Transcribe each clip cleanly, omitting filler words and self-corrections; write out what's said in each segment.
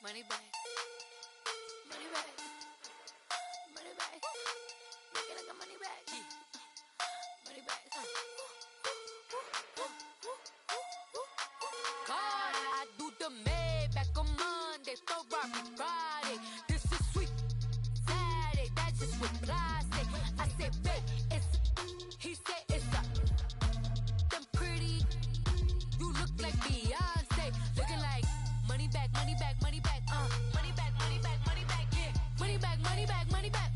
Money back. Money back. Money back. Make it like a money back. Money back. God, I do the Maybach on Monday, Ferrari Friday. This is sweet Saturday, that's just what plastic. I say, babe, it's, he said it's a, them pretty, you look like Beyonce, looking like money back, money back, money back, money back, money back, money back, yeah, money back, money back, money back,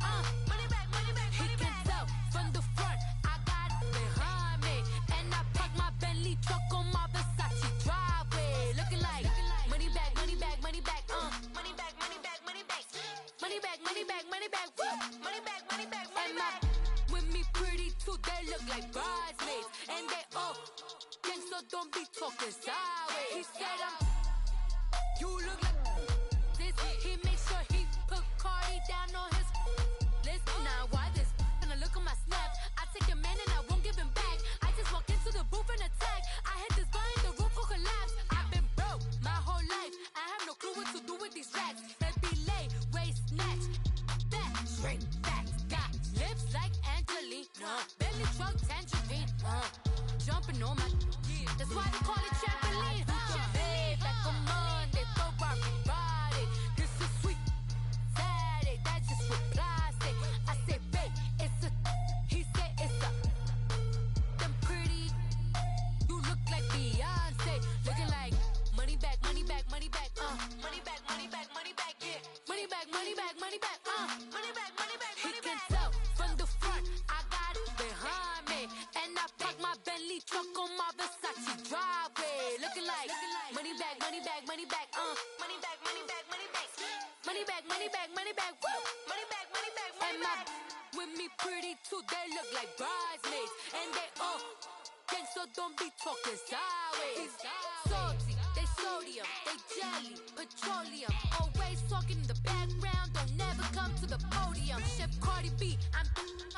money back, money back, he can tell from the front, I got it behind me, and I park my Bentley truck on my Versace driveway, looking like money back, money back, money back, money back, money back, money back, money back, money back, money back, money back, money back, money back, with me pretty too, they look like bridesmaids, and they all gang, so don't be talking sideways. He said you look like this. He makes sure he put Cardi down on his list. Now why this? When I look at my snaps, I take a man and I won't give him back. I just walk into the booth and attack. I hit this behind the roof will collapse. I've been broke my whole life. I have no clue what to do with these racks. That be lay, waist snatch, back, straight back. Got lips like Angelina, belly truck tangerine, jumping on my. That's why they call it trampoline. Back on Monday, Ferrari Friday. This is sweet Saturday, that's just with plastic. I say, babe, it's a, he said it's a, them pretty, you look like Beyonce, looking like money back, money back, money back, money back, money back, money back, yeah, money back, money back, money back, money back, money back, he can tell from the front, I got it behind me, and I park my Bentley truck on my Versace driveway, looking like money back, money back, money back, money back, money back, money back, money back, money back, money back, money back, money back, money back, with me pretty too, they look like bridesmaids, and they all gang, so don't be talking sideways. Salty, they sodium, they jelly, petroleum, always talking in the background, don't never come to the podium. Chef Cardi B, I'm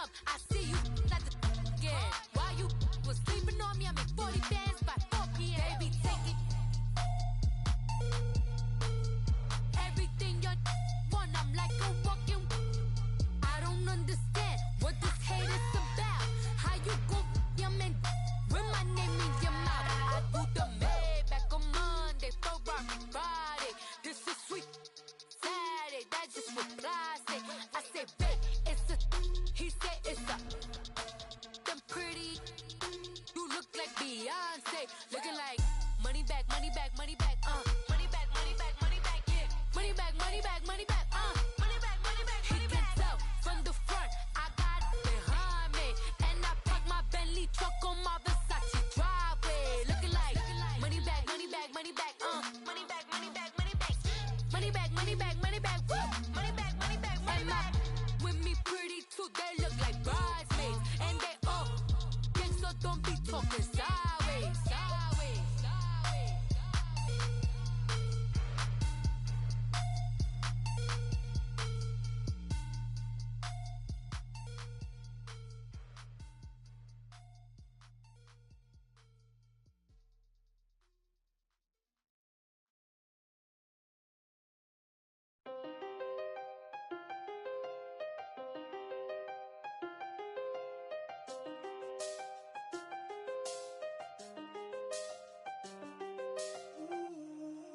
up, I see you like the again. Why you was sleeping on me? I make 40 bands by 4 p.m. They be taking everything you want. I'm like a walking. I don't understand what this hate is about. How you go, your man, with my name in your mouth? I do the Maybach on Monday, Ferrari Friday. This is sweet Saturday, that's just with plastic. I say, babe, it's a, he said it's a, them pretty, you look like Beyonce, looking like money back, money back, money back, money back, money back, money back, yeah, money back, money back, money back, money back, money back, he can tell from the front, I got it behind me, and I park my Bentley truck on my Versace driveway, looking like money back, money back, money back, money back, money back, money back, money back, money back, money back, money back, money back, money back, with me pretty too, they look like bridesmaids, and they all gang, so don't be talking sideways, sideways, sideways.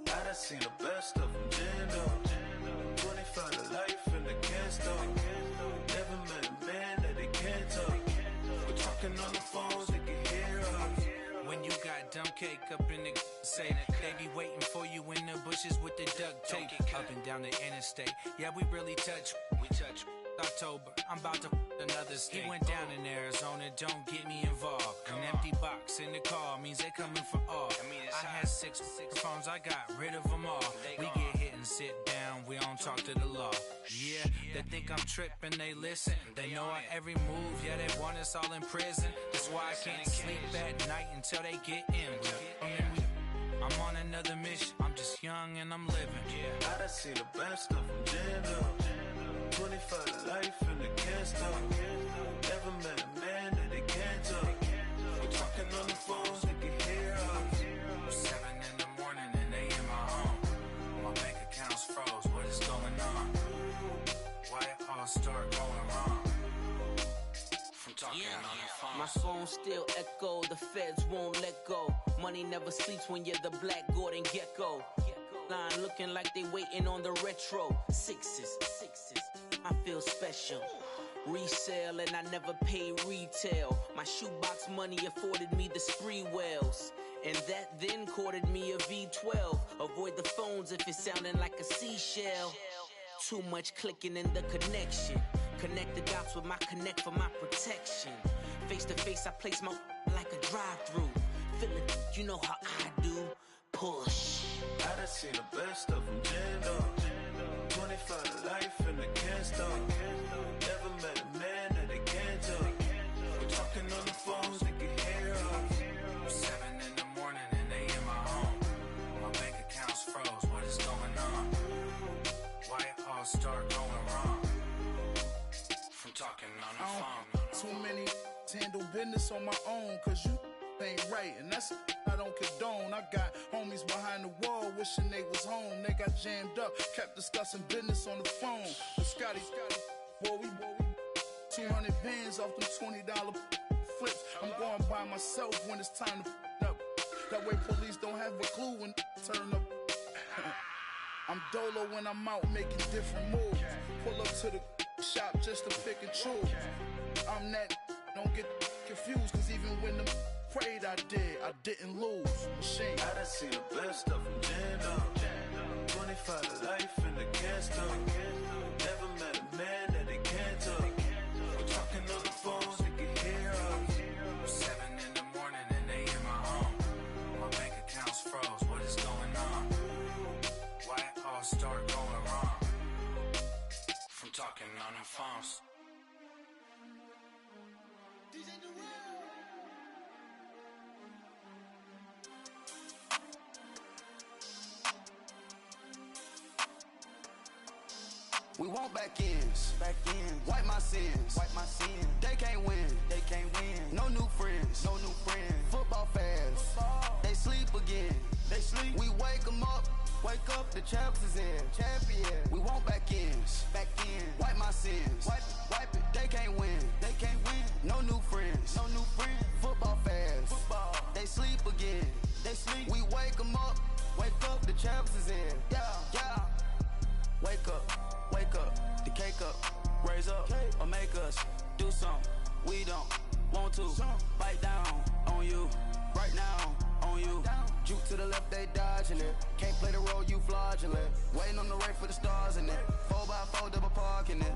I done seen the best of them, Jando. 25 to life in the can't stop. Never met a man that they can't talk. We're talking on the phones, they can hear us. When you got dumb cake up in the say, they be waiting for you in the bushes with the duct tape. Up and down the interstate, yeah, we really touch. We touch. October, I'm about to another state. He went down in Arizona, don't get me involved. An empty box in the car means they coming for all. I had six phones, I got rid of them all. We get hit and sit down, we don't talk to the law. Yeah, they think I'm tripping, they listen. They know our every move, yeah, they want us all in prison. That's why I can't sleep at night until they get in. I'm on another mission, I'm just young and I'm living. I done seen the best of them, Jando. 25 to life in the can't stop. Never met a man that they can't talk. We're talking on the phones, they can hear us. 7 in the morning and they in my home. My bank account's talking on the phone. My phone still echo, the feds won't let go. Money never sleeps when you're the Black Gordon Gecko. Line looking like they waiting on the retro. Sixes, I feel special. Resale and I never pay retail. My shoebox money afforded me the spree wells. And that then courted me a V12. Avoid the phones if it's sounding like a seashell. Too much clicking in the connection. Connect the dots with my connect for my protection. Face to face, I place my like a drive-through. Feel it, you know how I do. Push. I done seen the best of them jammed up. 25 to life in the can't stop. Never met a man that they can't talk. We're talking on the phones, they can hear us. 7 in the morning and they in my home. My bank account's froze, what is going on? Why it all start going wrong? From talking on the phone. Too many handle business on my own, cause you ain't right, and that's I don't condone. I got homies behind the wall wishing they was home. They got jammed up, kept discussing business on the phone. But Scotty, boy, we 200 bands off them $20 flips. I'm going by myself when it's time to up. That way police don't have a clue when turn up. I'm dolo when I'm out making different moves. Pull up to the shop just to pick and choose. I'm that, don't get confused, cause even when them prayed I didn't lose. Machine. I done seen the best of them jammed up. 25 to life in the can't stop. Never met a man that they can't talk. We're talking on the phones, they can hear us. 7 in the morning and they in my home. My bank account's froze, what is going on? Why it all start going wrong? From talking on the phones. We want back ends. Wipe my sins. They can't win. No new friends. Football fans. They sleep again. We wake them up. The champs is in. Champion. We want back ends. Wipe my sins. Wipe it. They can't win. No new friends. Football fans. They sleep again. We wake them up. The champs is in. Yeah. Wake up, the cake up, raise up, or make us do something we don't want to. Bite down on you, right now on you. Juke to the left, they dodging it. Can't play the role, you fraudulent. Waiting on the right for the stars in it. 4x4 double parking it.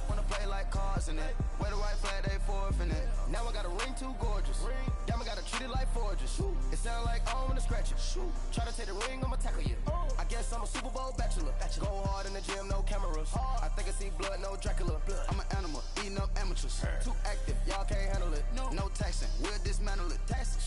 Wanna play like cars in it. Wear the right flag, they forfeiting it. Now I got a ring too gorgeous. Damn, I gotta treat it like forges. It sound like I wanna scratch it. Try to take the ring, I'ma tackle you. I guess I'm a Super Bowl bachelor. Go hard in the gym, no cameras. I think I see blood, no Dracula. I'm an animal, eating up amateurs. Too active, y'all can't handle it. No taxing, we'll dismantle it.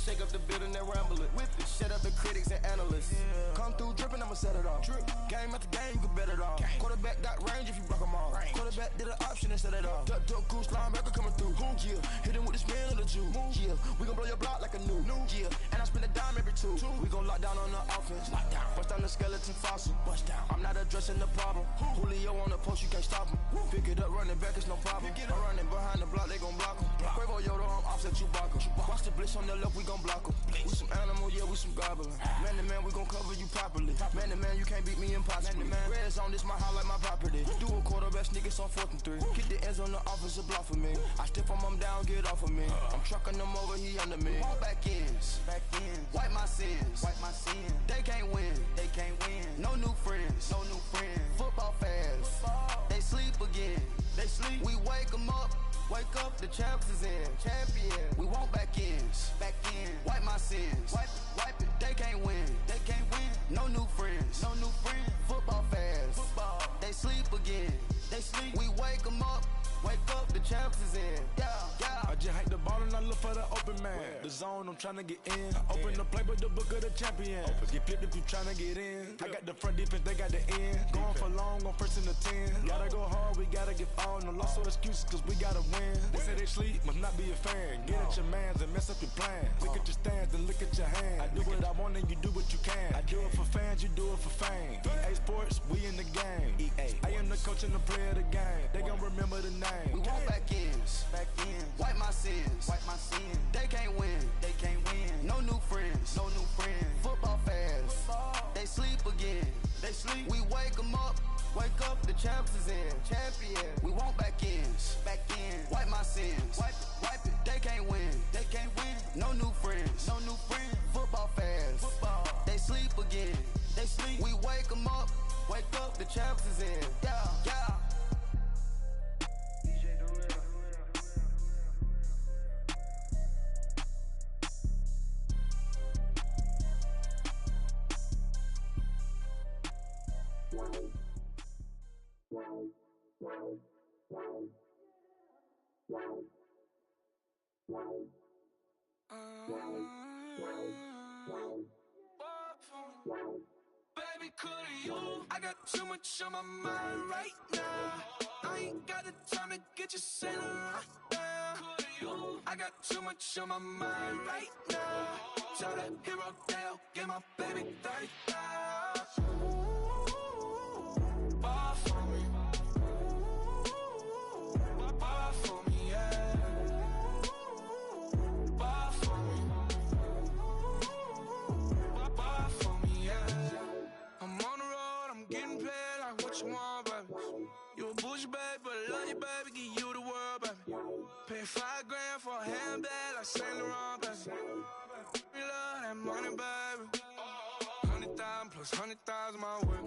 Shake up the building and ramble it. Whip it, shut up the critics and analysts. Come through dripping, I'ma set it off. Game after game, you can bet it off. Quarterback got range if you block them all. Quarterback did an option and set it off. Duck goose linebacker coming through. Yeah, hit him with the spin of the Jew. Yeah, we gon' blow your block like a new. Yeah, and I spend a dime every two. We gon' lock down on the offense. Bust down the skeleton fossil. I'm not addressing the problem. Julio on the post, you can't stop him. Pick it up, running back, it's no problem. I'm running behind the block, they gon' block him. Quavo Yoda, I'm offset Chewbacca. Watch the blitz on the left, we gon' block him. We some animal, yeah, we some goblin. Man to man, we gon' cover you properly. Man to man, you can't beat me impossibly. Red zone, this my highlight, my property. Do a quarterback sneakers on 4th and 3. Get the ends on the offensive block for me. I step on him down, get off of me. I'm trucking them over, he under me. All back ends. Wipe my sins. They can't win. No new friends. Football fans. They sleep again. We wake them up. The champs is in. Champion. We want back ends. Wipe my sins. Wipe it. They can't win. No new friends. Football fans. They sleep again. We wake them up. The champs is in. Yeah. I just hate the ball and I look for the open man. The zone, I'm tryna get in. Open the play with the book of the champion. Get flipped if you tryna get in. I got the front defense, they got the end. Going for long, on 1st and the 10. Gotta go hard, we gotta get all. No loss or excuses, cause we gotta win. They say they sleep, must not be a fan. Get at your mans and mess up your plans. Look at your stands and look at your hands. I do what I want and you do what you can. I do it for fans, you do it for fame. EA Sports, we in the game. I am the coach and the player of the game. They gon' remember the name. We want back ends. Wipe my sins, they can't win, no new friends, football fans, they sleep again, we wake them up, the champs is in, we want back ins, wipe my sins, wipe it, they can't win, no new friends, football fans, they sleep again, we wake them up, the champs is in, yeah. Baby, could you? I got too much on my mind right now. I ain't got the time to get you sailing right now. Could you? I got too much on my mind right now. Tell that hero Dale, get my baby 30,000. Ball for me. Ball for me, yeah. Ball for me. Ball for me, yeah. I'm on the road, I'm getting paid like what you want, baby. You a bougie, baby, but I love you, baby. Give you the world, baby. Pay $5 grand for a handbag like Saint Laurent, baby. We love that money, baby. 100,000 plus 100,000 my whip.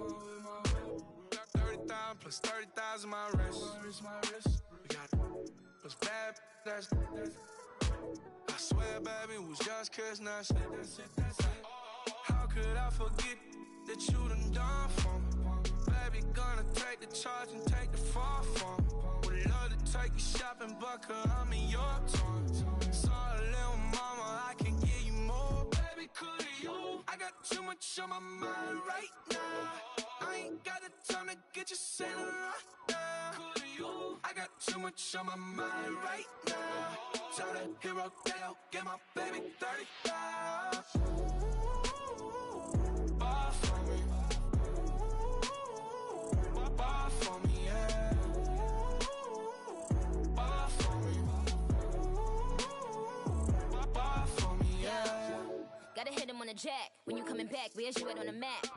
30,000 plus 30,000 my wrist. We got what's bad, that's I swear, baby, it was just kiss, that's it. How could I forget that you done for me? Baby, gonna take the charge and take the fall from me. Would love to take you shopping, but I'm in your toys. Sorry, little mama, I can give you more. Baby, could you? I got too much on my mind right now. I ain't got the time to get you sailing right now. Could you? I got too much on my mind right now. Tell that hero Dale, get my baby 30,000. Ball for me. Ball for me, yeah. Ball for me. Ball for me, yeah. Gotta hit him on the jack. When you coming back, where's you at on the map?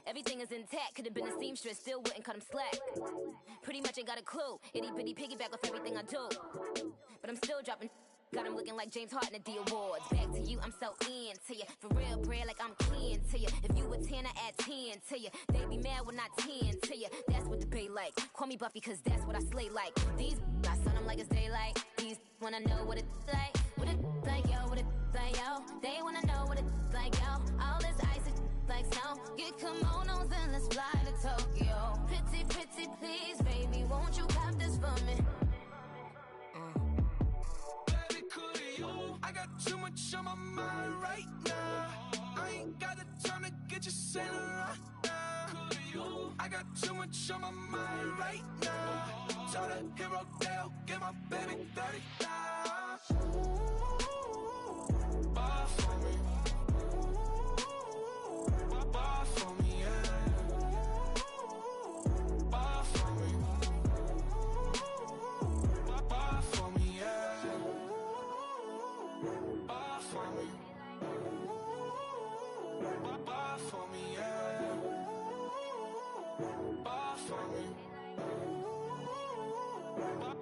Everything is intact. Could've been a seamstress, still wouldn't cut him slack. Pretty much ain't got a clue. Itty bitty piggyback off everything I do. But I'm still dropping. Got him looking like James Harden at the awards. Back to you, I'm so into you. For real, bread, like I'm kin to you. If you a 10, I add 10 to you. They be mad when I 10 to you. That's what the bay like. Call me Buffy, cause that's what I slay like. These, I son them like it's daylight. These wanna know what it's like. What it like, yo, what it like, yo. They wanna know what it's like, yo. All this ice is like snow. Get kimonos and let's fly to Tokyo. Pretty, pretty, please, baby, won't you cop this for me? I got too much on my mind right now. I ain't got the time to get you sailing right now. Could you? I got too much on my mind right now. Tell that hero Dale, get my baby 30,000. Ball for me. Ball for me, yeah. Ball for me. Ball for me, yeah. Ball for me. Ball for me, yeah. Ball for me.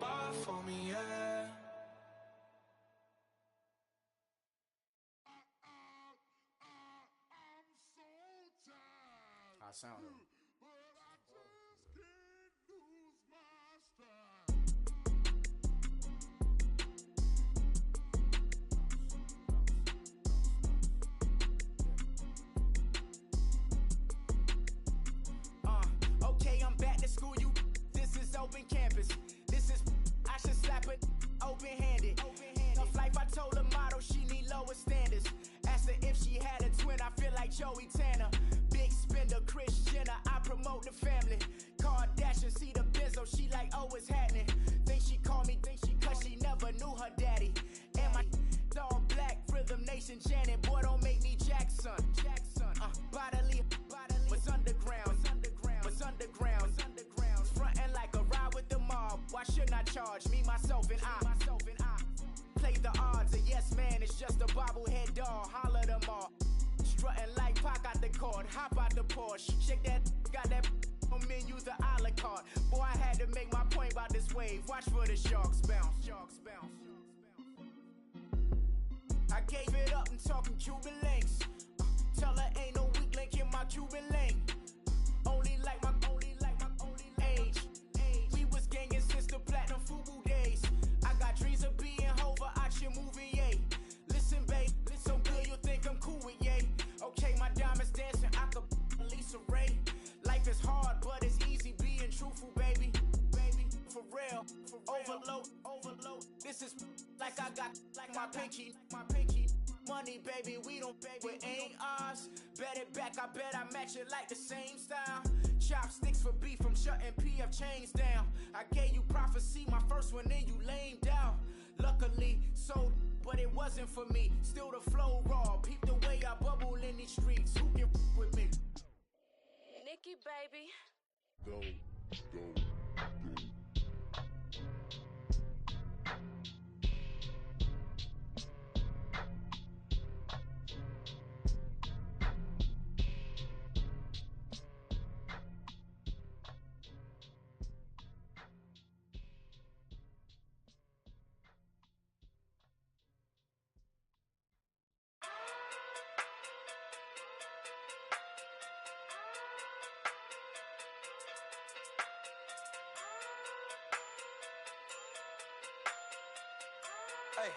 Ball for me, yeah. I sound it. Okay, I'm back to school, you. This is open campus. This is, I should slap it open-handed. Tough life, I told her motto, she need lower standards. Asked her if she had a twin, I feel like Joey Tanner. Big spender, Kris Jenner, I promote the family. Kardashian, see the Benzo, she like, oh, it's happening. Think she called me, cause she never knew her daddy. And my all black, Rhythm Nation Janet, boy, don't make me Jackson. Bodily, was underground. Frontin' like a ride with the mob. Why shouldn't I charge me, myself, and I? card. Boy, I had to make my point about this wave. Watch for the sharks bounce. Sharks bounce. I gave it up and talking Cuban links. Tell her ain't no weak link in my Cuban link. Only like my age. We was gangin' since the platinum Fubu days. I got dreams of being Hova out your movie, yay. Listen, babe, so good you'll think I'm cool with yay. Okay, my diamonds dancing, I could Lisa Ray. Life is hard, but it's easy being truthful, baby. Baby, for real. Overload. This is like I got like my pinky. Money, baby, we don't baby, it ain't ours. Bet it back, I bet I match it like the same style. Chopsticks for beef from shutting PF chains down. I gave you prophecy, my first one, then you lamed out. Luckily, sold, but it wasn't for me. Still the flow raw, peep the way I bubble in these streets. Who can with me? Nikki, baby. Go. Hey,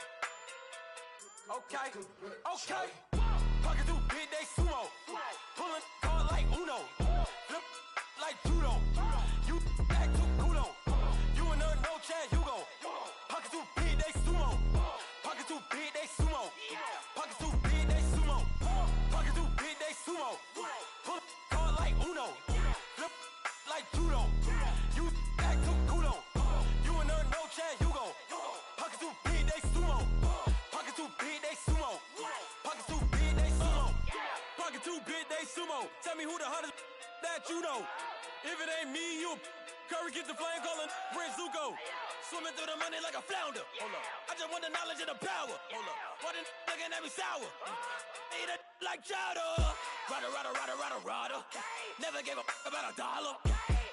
okay, Pocket through big, they sumo. Pulling card like Uno. Flip like judo. You act too kudo. You and her no Chad Hugo. Pocket too big, they sumo. Pocket too big, they sumo. Pocket too big, they sumo. Pocket too big, they sumo. Pull card like Uno. Flip like judo. You act too kudo. You and her no Chad Hugo. Pocket too big, they sumo. Pocket too big, they sumo. Pocket too big, they sumo. Pocket too big, they sumo. Tell me who the hottest that you know. If it ain't me, you Curry gets the flame calling Prince Zuko. Swimming through the money like a flounder. Hold up. I just want the knowledge and the power. Hold up. Why the looking at me sour? Eat it like chowder. Rada. Never gave a about $1.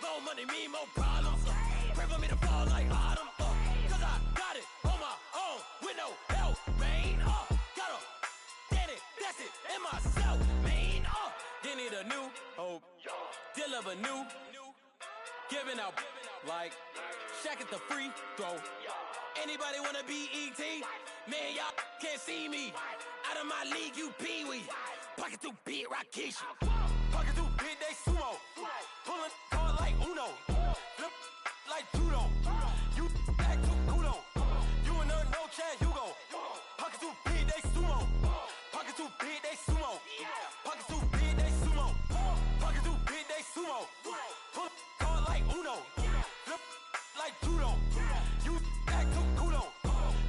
More money mean more problems. Pray for me to fall like autumn. Cause I got it on my own with no help, man. Got a daddy, that's it, in myself, man. They need a new hope, deal of a new, giving out like Shaq at the free throw. Anybody wanna be ET? Man, y'all can't see me. Out of my league, you pee-wee. Pocket too big, Rakesh. Pocket too big, they sumo. Pulling card like Uno. Flip like judo. You act too kudo. You and her no Chad Hugo. Pocket too big, they sumo. Pocket too big, they sumo. Pocket too big, they sumo. Pocket too big, they sumo. Pull card like Uno. Flip like judo. You act too kudo.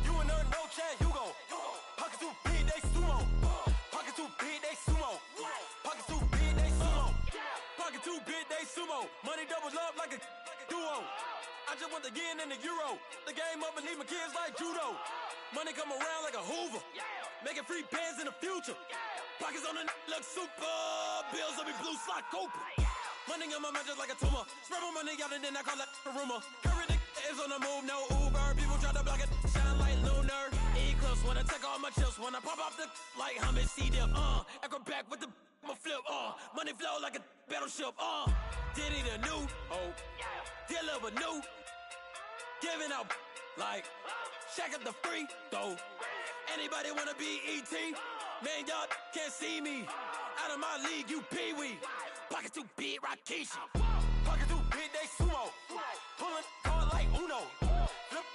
You and her no Chad Hugo. Pocket too big, they sumo. Pocket too big, they sumo. Pocket too big, they sumo. Pocket too big, they sumo. Money doubles up like a duo. I just want the yen and the euro. The game up and leave my kids like judo. Money come around like a Hoover. Making free bands in the future. Pockets on the look super. Bills on me blue slot Cooper. Money on my mind just like a tumor. Spread my money out and then I call it a rumor. Curry the is on the move, no Uber. People try to block it, shine like lunar. Eclipse when I take all my chips. When I pop off the like hummus C-dip. Acrobat with the flip. Money flow like a battleship. Diddy the new hope. Deal of a new. Giving out like Shaq at the free throw. Anybody wanna be ET? Man, y'all can't see me. Out of my league, you pee-wee. Pocket too big, Rakesh. Pocket too big, they sumo. Pulling card like Uno. Flip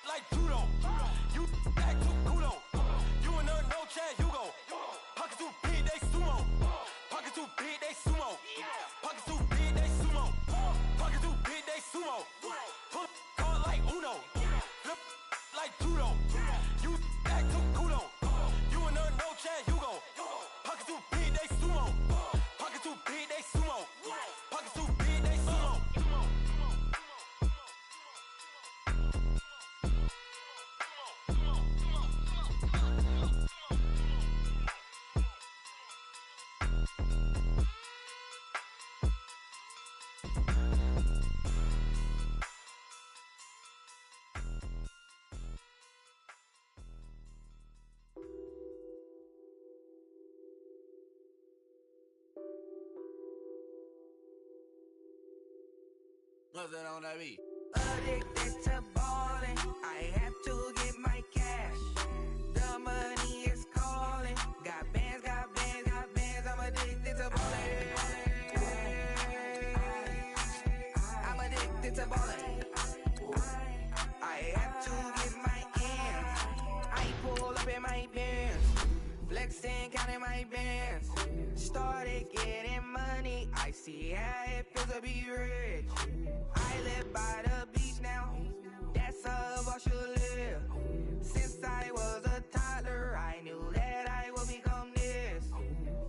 like judo. You act too kudo. You and her no Chad Hugo. Pocket too big, they sumo. Pocket too big, they sumo. Pocket too big, they sumo. Pocket too big, they sumo. Pull card like Uno. Flip like judo. You act too kudo. You and her no Chad Hugo. Pocket too big, they sumo. Pocket too big, they sumo. Pocket too big, they sumo. What's that on that beat? Addicted to ballin', I have to get my cash. The money is calling. Got bands, got bands, got bands. I'm addicted to ballin'. I'm addicted to ballin'. I have to get my ends. I pull up in my pants, flexing, counting my bands. Started getting money. I see how it feels to be rich. I live by the beach now. That's how I should live. Since I was a toddler, I knew that I would become this.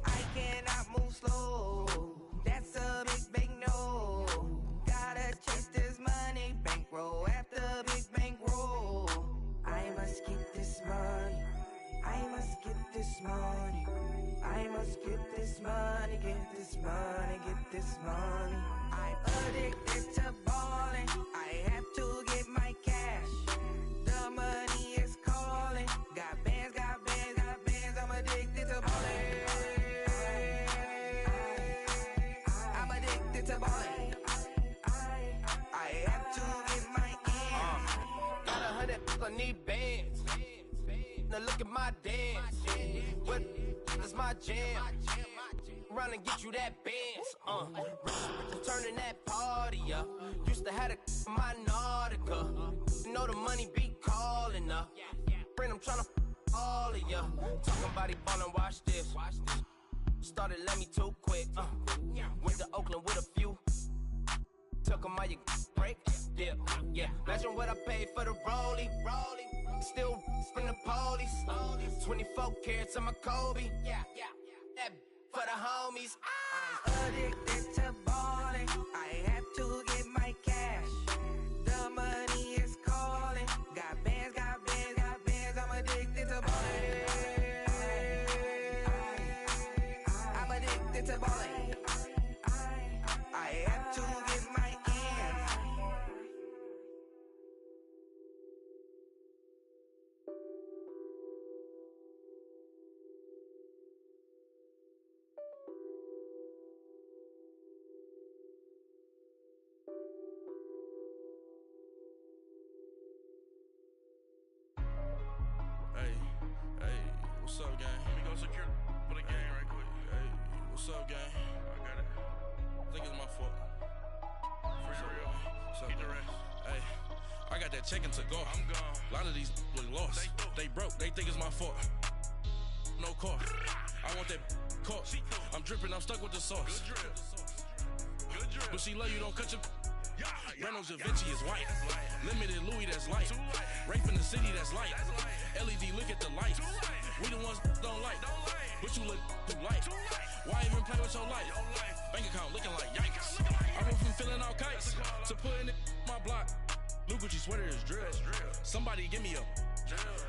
I cannot move slow. That's a big no. Gotta chase this money, bankroll after big bankroll. I must get this money. I must get this money. I must get this money, get this money, get this money. I'm addicted to ballin'. I have to get my cash. The money is calling. Got bands, got bands, got bands. I'm addicted to ballin'. I'm addicted to ballin'. I have to get my ends. Got 100, I need bands. Now look at my dance. What is my jam? Run and get you that bands. Turning that party up. Used to have a my Nautica. You know the money be calling up. Friend, I'm tryna all of ya. Talking about he ballin', watch this. Started let me too quick. Went to Oakland with a few. Took 'em all you break. Yeah. Imagine what I paid for the rollie. Still from the police. 24 carats on my Kobe. That for the homies. Addicted to ballin'. I have to get my cash. The money is calling. Got bands, got bands, got bands. I'm addicted to ballin'. I'm addicted to ballin'. I have to get my ends. Hey, what's up, gang? Let me go secure for the gang right quick. Hey, what's up, gang? I got it. I think it's my fault. For real. Keep the rest. Hey, I got that check to go. I'm gone. A lot of these look lost. They broke. They think it's my fault. No car. I want that car. I'm dripping. I'm stuck with the sauce. Good drip. But she love you. Don't cut your. Reynolds Da Vinci is white. Limited Louis, that's light. Rape in the city, that's light. LED, look at the lights. We the ones don't like. But you look too light. Why even play with your life? Bank account looking like yikes. I went from filling out kites to putting it in my block. New Gucci sweater is drill. Somebody give me a.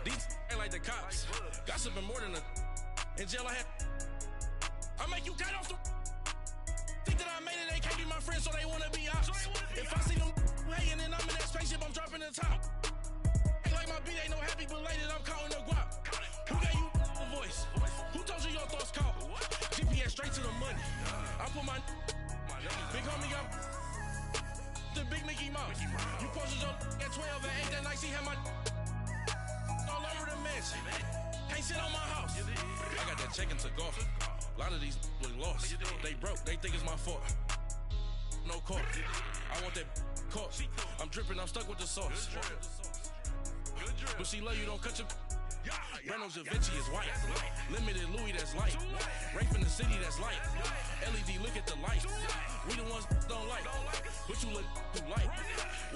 These ain't like the cops. Gossiping more than a. In jail I had. I make you cut off the. Think that I made it, they can't be my friends, so they wanna be ops. If I see them hanging and I'm in that spaceship, I'm dropping the top. Ain't like my beat ain't no happy belated, I'm counting the guap. Who gave you a voice? Who told you your thoughts count? GPS straight to the money. I put my big homie up the big Mickey Mouse. You posted up at 12 and 8 that night, she had my all over the mansion. Can't sit on my house. I got that check-in to golf. A lot of these look lost. They broke, they think it's my fault. No car. I want that car. I'm dripping, I'm stuck with the sauce. But she love you, don't cut your. Reynolds Da Vinci is white. Limited Louis, that's light. Rape in the city, that's light. LED, look at the lights. We the ones don't like. But you look too light.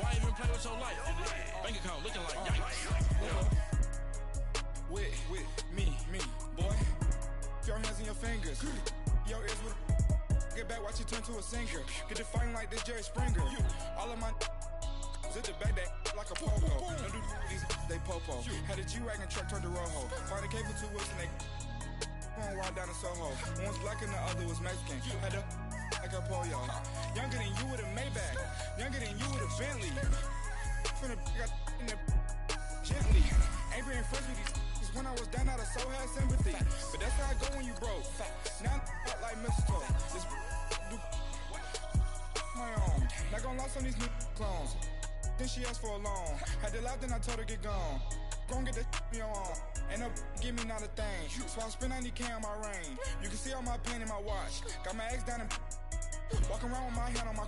Why even play with your life? Bank account looking like yikes. With me, boy. Your hands and your fingers. Your ears with get back, watch you turn to a singer. Get defined like this Jerry Springer. All of my at the back that like a pogo. Don't do these they popo. Had a G-Wagon truck turned to Rojo. Find a cable 2 wheels and they going wild down in Soho. One's black and the other was Mexican. Had a like a pollo. Younger than you with a Maybach. Younger than you with a Bentley. Finna got in the gently. Ain't being friends with these when I was down out of soul had sympathy. But that's how I go when you broke. Now I'm like mistletoe. This do my own. Not gonna lost on these new clones. Then she asked for a loan. Had to laugh, then I told her get gone. Gon' get that me on. Ain't no give me not a thing. So I spend 90K on my ring. You can see all my pain in my watch. Got my ex down and walking around with my hand on my.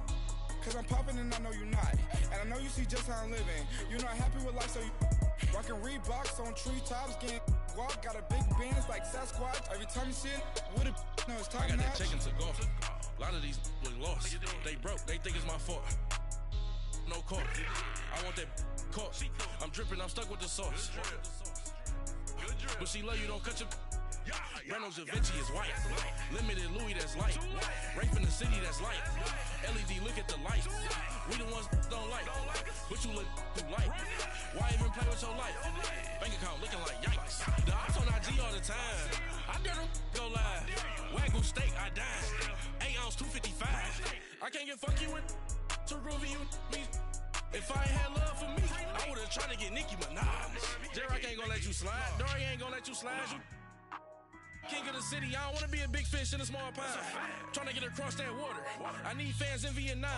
Cause I'm popping and I know you not. And I know you see just how I'm living. You're not happy with life, so you rockin' Reeboks on treetops, getting walk. Got a big Benz like Sasquatch. Every time you see it, with a no, it's time. I got that chicken to go. A lot of these was lost. They broke, they think it's my fault. No court. I want that court. I'm dripping, I'm stuck with the sauce. But she love you, don't cut your. Reynolds Da Vinci is white. Limited Louis, that's light. Rape in the city, that's light. LED, look at the light. We the ones don't like. But you look too light. Why even play with your life? Bank account looking like yikes. The ops on IG all the time. I dare them go live. Wagyu steak, I dine. 8 ounce, 255. I can't get fuck you with too groovy you me. If I ain't had love for me, I would've tried to get Nicki Minaj. J-Rock ain't gonna let you slide. Dory ain't gonna let you slide. You king of the city, I don't wanna be a big fish in a small pond. Trying to get across that water. I need fans in Vietnam.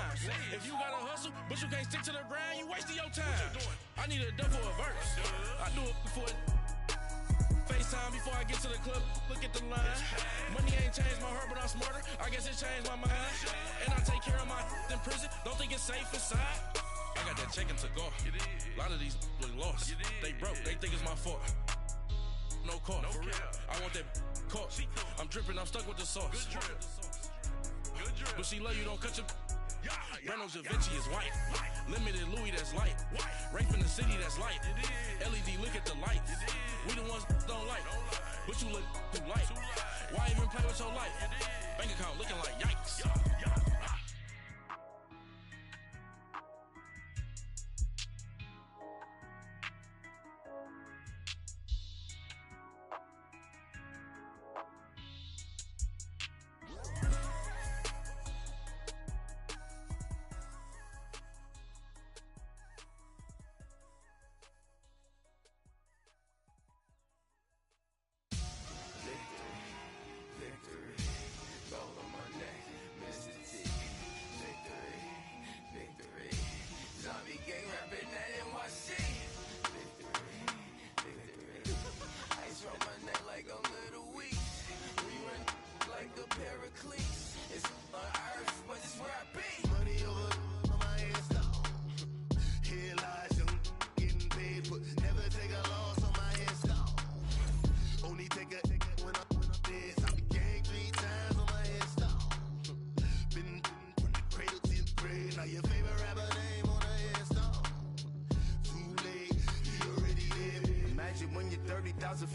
If you gotta hustle, but you can't stick to the grind, you wasting your time. I need a dub for a verse. I do it for it. FaceTime before I get to the club, look at the line. Money ain't changed my heart, but I'm smarter. I guess it changed my mind. And I take care of my in prison. Don't think it's safe inside. I got that chicken to go. A lot of these was lost. They broke, they think it's my fault. No court, for real. I want that court. I'm dripping, I'm stuck with the sauce. But she love you, don't cut your. Reynolds Da Vinci is white. Limited Louis, that's light. Rape in the city, that's light. LED, look at the lights. We the ones don't like. But you look too light. Why even play with your life? Bank account looking like yikes.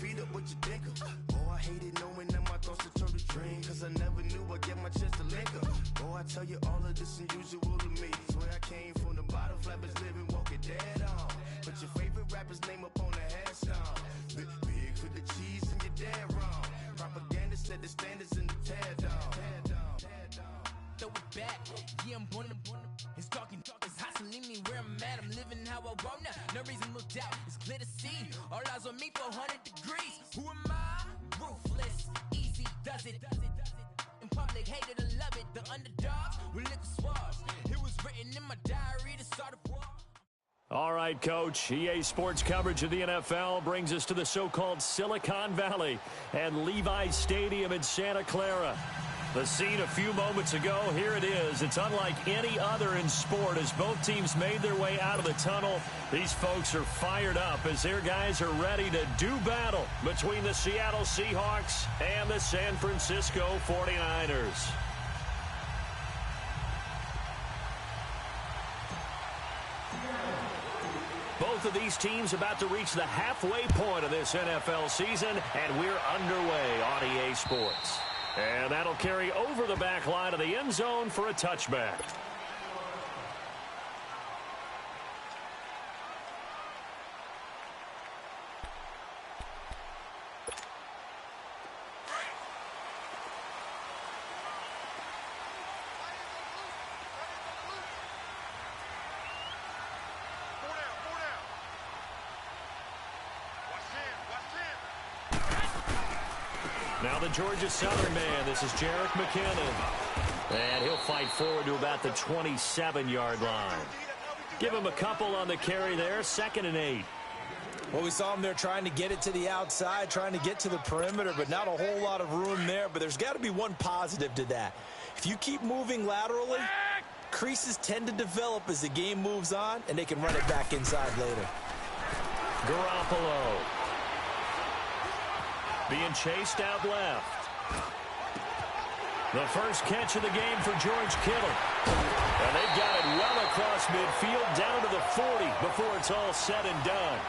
Feet up with your dicker. Oh, I hated knowing that my thoughts would turn to dream. Cause I never knew I'd get my chest to liquor. Oh, I tell you all of this unusual to me. Swear I came from the bottom, flappers living, walking dead on. Put your favorite rapper's name up on the headstone. Big for the cheese and you're dead wrong. Propaganda set the standards in the tear down. Throw it back, yeah, I'm born to. It's talking, it's hot, so leave me where I'm at. I'm living how I want now. No reason to doubt, it's clear to see. All eyes on me for 100 degrees. Who am I? Ruthless, easy does it. In public, hate it or love it. The underdogs with liquor swabs. It was written in my diary to start a war. All right, Coach. EA Sports coverage of the NFL brings us to the so-called Silicon Valley and Levi's Stadium in Santa Clara. The scene a few moments ago, here it is. It's unlike any other in sport as both teams made their way out of the tunnel. These folks are fired up as their guys are ready to do battle between the Seattle Seahawks and the San Francisco 49ers. Both of these teams about to reach the halfway point of this NFL season, and we're underway on EA Sports. And that'll carry over the back line of the end zone for a touchback. Now the Georgia Southern man, this is Jerick McKinnon. And he'll fight forward to about the 27-yard line. Give him a couple on the carry there, 2nd and 8. Well, we saw him there trying to get it to the outside, trying to get to the perimeter, but not a whole lot of room there. But there's got to be one positive to that. If you keep moving laterally, creases tend to develop as the game moves on, and they can run it back inside later. Garoppolo being chased out left. The first catch of the game for George Kittle. And they've got it well across midfield down to the 40 before it's all said and done.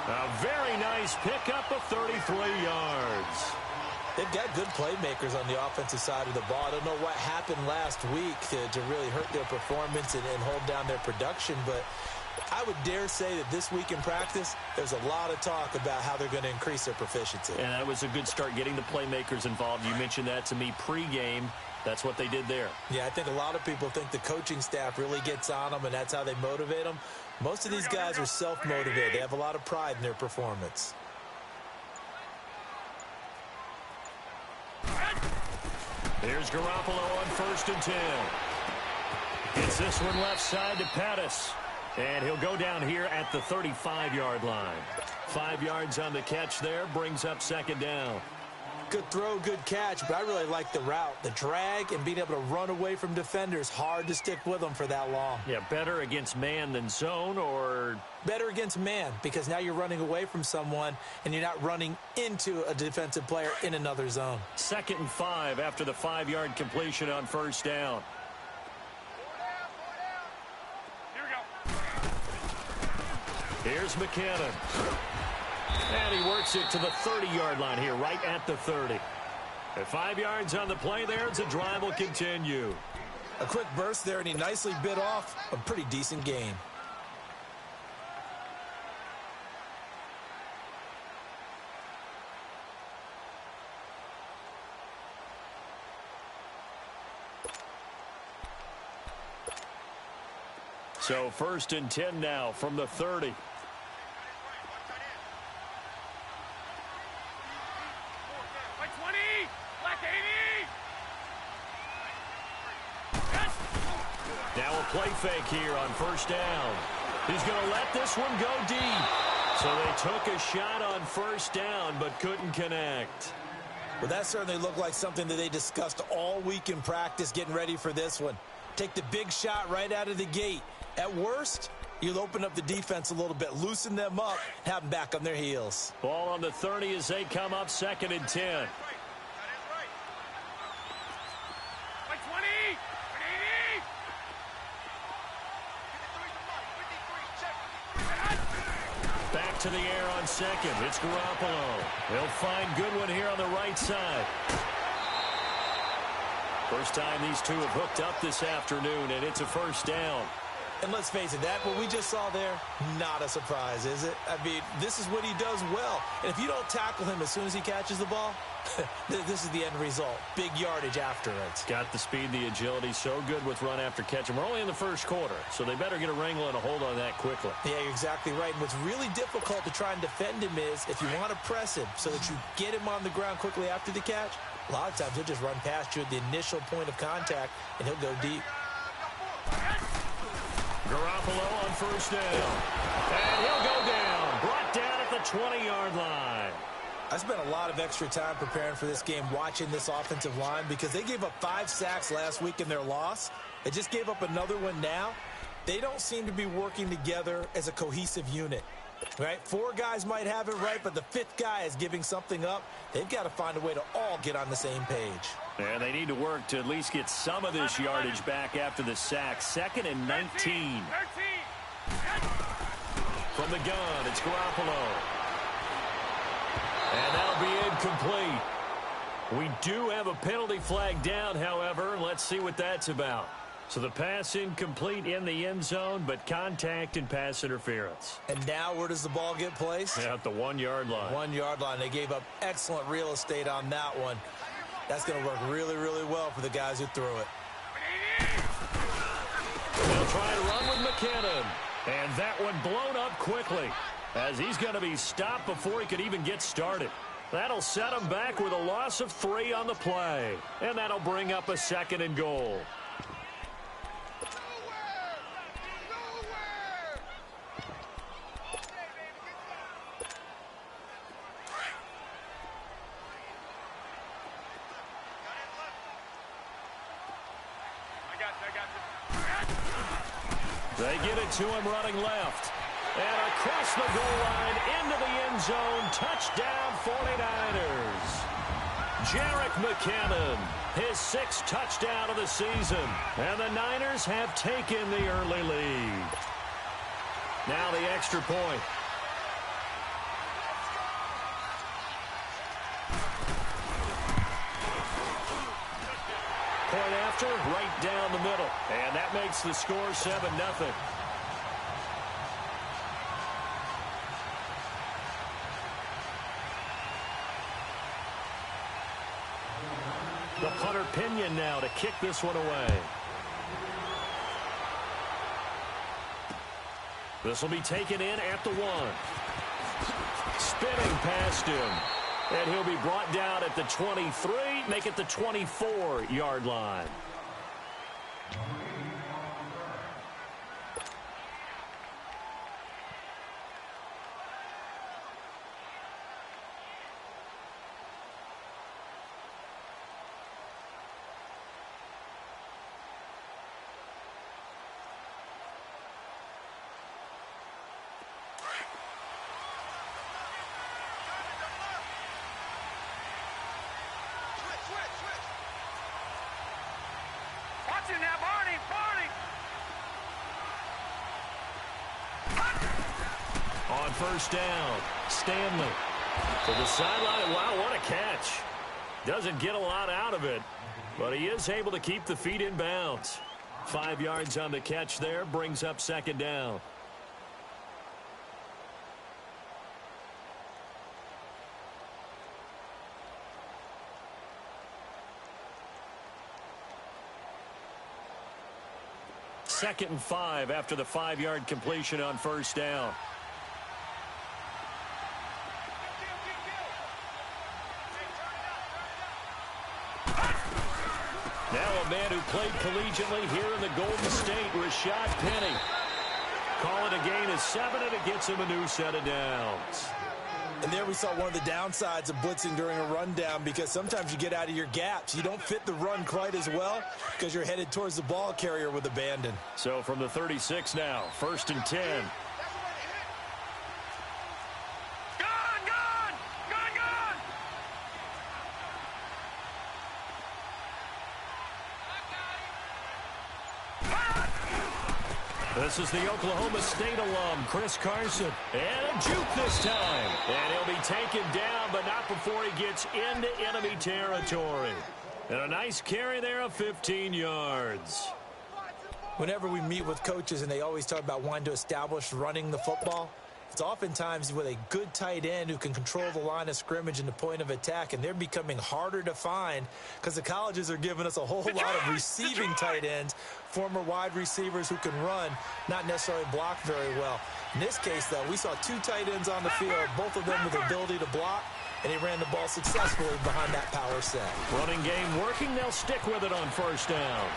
A very nice pickup of 33 yards. They've got good playmakers on the offensive side of the ball. I don't know what happened last week to really hurt their performance and hold down their production, but I would dare say that this week in practice, there's a lot of talk about how they're going to increase their proficiency. And that was a good start, getting the playmakers involved. You mentioned that to me pregame. That's what they did there. Yeah, I think a lot of people think the coaching staff really gets on them, and that's how they motivate them. Most of these guys are self-motivated. They have a lot of pride in their performance. Here's Garoppolo on 1st and 10. Gets this one left side to Pettis. And he'll go down here at the 35-yard line. 5 yards on the catch there, brings up 2nd down. Good throw, good catch, but I really like the route. The drag and being able to run away from defenders, hard to stick with them for that long. Yeah, better against man than zone, or? Better against man, because now you're running away from someone and you're not running into a defensive player in another zone. 2nd and 5 after the 5-yard completion on 1st down. Here's McKinnon. And he works it to the 30-yard line here, right at the 30. At 5 yards on the play there, the drive will continue. A quick burst there, and he nicely bit off a pretty decent gain. So 1st and 10 now from the 30. Now a play fake here on 1st down. He's going to let this one go deep. So they took a shot on 1st down but couldn't connect. Well, that certainly looked like something that they discussed all week in practice getting ready for this one. Take the big shot right out of the gate. At worst, you'll open up the defense a little bit, loosen them up, have them back on their heels. Ball on the 30 as they come up 2nd and 10. Back to the air on 2nd. It's Garoppolo. He'll find Goodwin here on the right side. First time these two have hooked up this afternoon, and it's a 1st down. And let's face it, that what we just saw there, not a surprise, is it? I mean, this is what he does well. And if you don't tackle him as soon as he catches the ball, this is the end result. Big yardage afterwards. Got the speed, the agility, so good with run after catch. And we're only in the 1st quarter, so they better get a wrangle and a hold on that quickly. Yeah, you're exactly right. And what's really difficult to try and defend him is if you want to press him so that you get him on the ground quickly after the catch, a lot of times he'll just run past you at the initial point of contact, and he'll go deep. Garoppolo on 1st down. And he'll go down. Brought down at the 20-yard line. I spent a lot of extra time preparing for this game, watching this offensive line, because they gave up 5 sacks last week in their loss. They just gave up another one now. They don't seem to be working together as a cohesive unit. Right? 4 guys might have it right, but the 5th guy is giving something up. They've got to find a way to all get on the same page. And they need to work to at least get some of this yardage back after the sack. 2nd and 19. From the gun, it's Garoppolo. And that'll be incomplete. We do have a penalty flag down, however. Let's see what that's about. So the pass incomplete in the end zone, but contact and pass interference. And now where does the ball get placed? Yeah, at the 1-yard line. 1-yard line. They gave up excellent real estate on that one. That's going to work really, really well for the guys who threw it. They'll try to run with McKinnon. And that one blown up quickly as he's going to be stopped before he could even get started. That'll set them back with a loss of 3 on the play. And that'll bring up a 2nd and goal. They get it to him running left. And across the goal line into the end zone. Touchdown 49ers. Jerick McKinnon, his 6th touchdown of the season. And the Niners have taken the early lead. Now the extra point. Point after, right down the middle. And that makes the score 7-0. The punter Pinion now to kick this one away. This will be taken in at the 1. Spinning past him. And he'll be brought down at the 23, make it the 24-yard line. On first down, Stanley to the sideline. Wow, what a catch. Doesn't get a lot out of it, but he is able to keep the feet in bounds. 5 yards on the catch there, brings up 2nd down. Second and 5 after the 5-yard completion on first down. Now a man who played collegiately here in the Golden State, Rashad Penny. Call it a gain of 7, and it gets him a new set of downs. And there we saw one of the downsides of blitzing during a rundown, because sometimes you get out of your gaps. You don't fit the run quite as well because you're headed towards the ball carrier with abandon. So from the 36 now, 1st and 10. This is the Oklahoma State alum, Chris Carson. And a juke this time. And he'll be taken down, but not before he gets into enemy territory. And a nice carry there of 15 yards. Whenever we meet with coaches and they always talk about wanting to establish running the football, it's oftentimes with a good tight end who can control the line of scrimmage and the point of attack, and they're becoming harder to find because the colleges are giving us a whole lot of receiving tight ends, former wide receivers who can run, not necessarily block very well. In this case, though, we saw 2 tight ends on the field, both of them with the ability to block, and he ran the ball successfully behind that power set. Running game working. They'll stick with it on first down.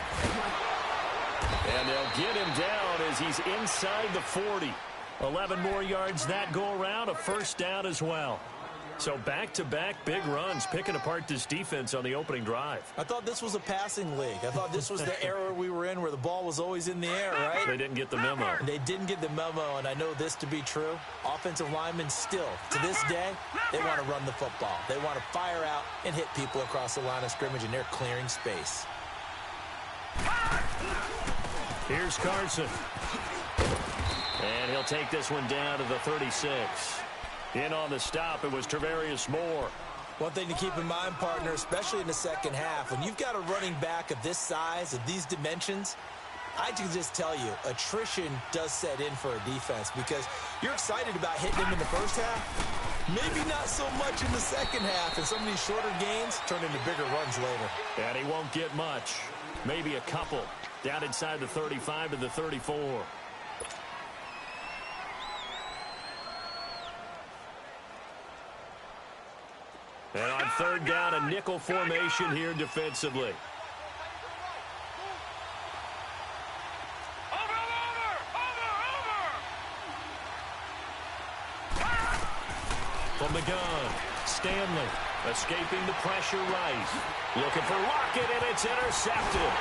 And they'll get him down as he's inside the 40. 11 more yards that go around, a first down as well. So back-to-back big runs, picking apart this defense on the opening drive. I thought this was a passing league. I thought this was the era we were in where the ball was always in the air, right? They didn't get the memo. They didn't get the memo, and I know this to be true. Offensive linemen still, to this day, they want to run the football. They want to fire out and hit people across the line of scrimmage, and they're clearing space. Here's Carson. And he'll take this one down to the 36. In on the stop, it was Travarius Moore. One thing to keep in mind, partner, especially in the second half, when you've got a running back of this size, of these dimensions, I can just tell you, attrition does set in for a defense because you're excited about hitting him in the first half. Maybe not so much in the second half, and some of these shorter gains turn into bigger runs later. And he won't get much. Maybe a couple. Down inside the 35 to the 34. And on third down, a nickel formation here defensively. From the gun, Stanley escaping the pressure right. Looking for Lockett, and it's intercepted.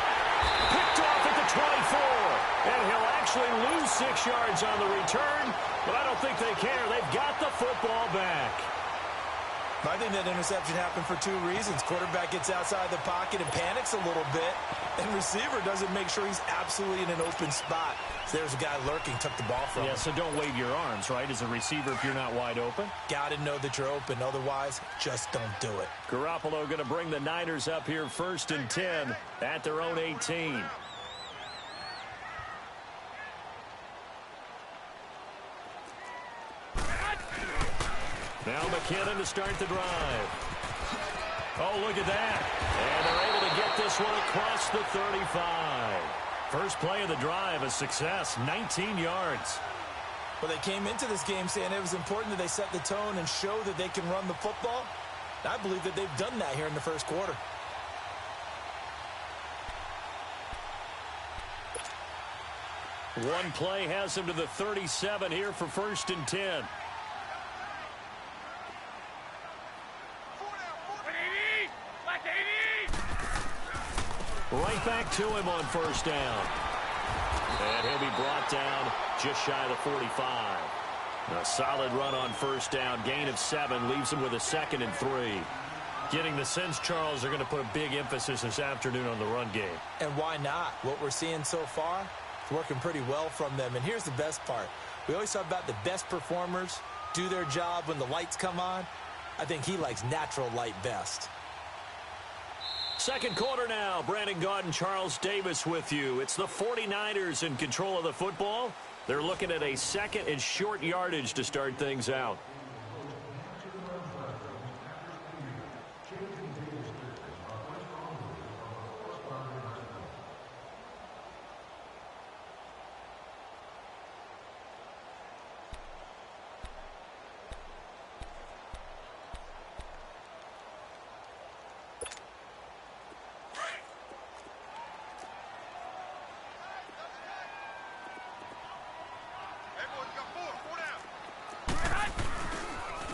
Picked off at the 24. And he'll actually lose 6 yards on the return, but I don't think they care. They've got the football back. I think that interception happened for 2 reasons. Quarterback gets outside the pocket and panics a little bit, and receiver doesn't make sure he's absolutely in an open spot. So there's a guy lurking, took the ball from him. Yeah, so don't wave your arms, right, as a receiver if you're not wide open. Got to know that you're open. Otherwise, just don't do it. Garoppolo going to bring the Niners up here 1st and 10 at their own 18. Now McKinnon to start the drive. Oh, look at that. And they're able to get this one across the 35. First play of the drive, a success, 19 yards. Well, they came into this game saying it was important that they set the tone and show that they can run the football. I believe that they've done that here in the first quarter. One play has him to the 37 here for 1st and 10. Right back to him on 1st down. And he'll be brought down just shy of the 45. A solid run on 1st down. Gain of 7 leaves him with a 2nd and 3. Getting the sense, Charles, they're going to put a big emphasis this afternoon on the run game. And why not? What we're seeing so far is working pretty well from them. And here's the best part. We always talk about the best performers do their job when the lights come on. I think he likes natural light best. Second quarter now. Brandon Gaudin, Charles Davis with you. It's the 49ers in control of the football. They're looking at a 2nd and short yardage to start things out.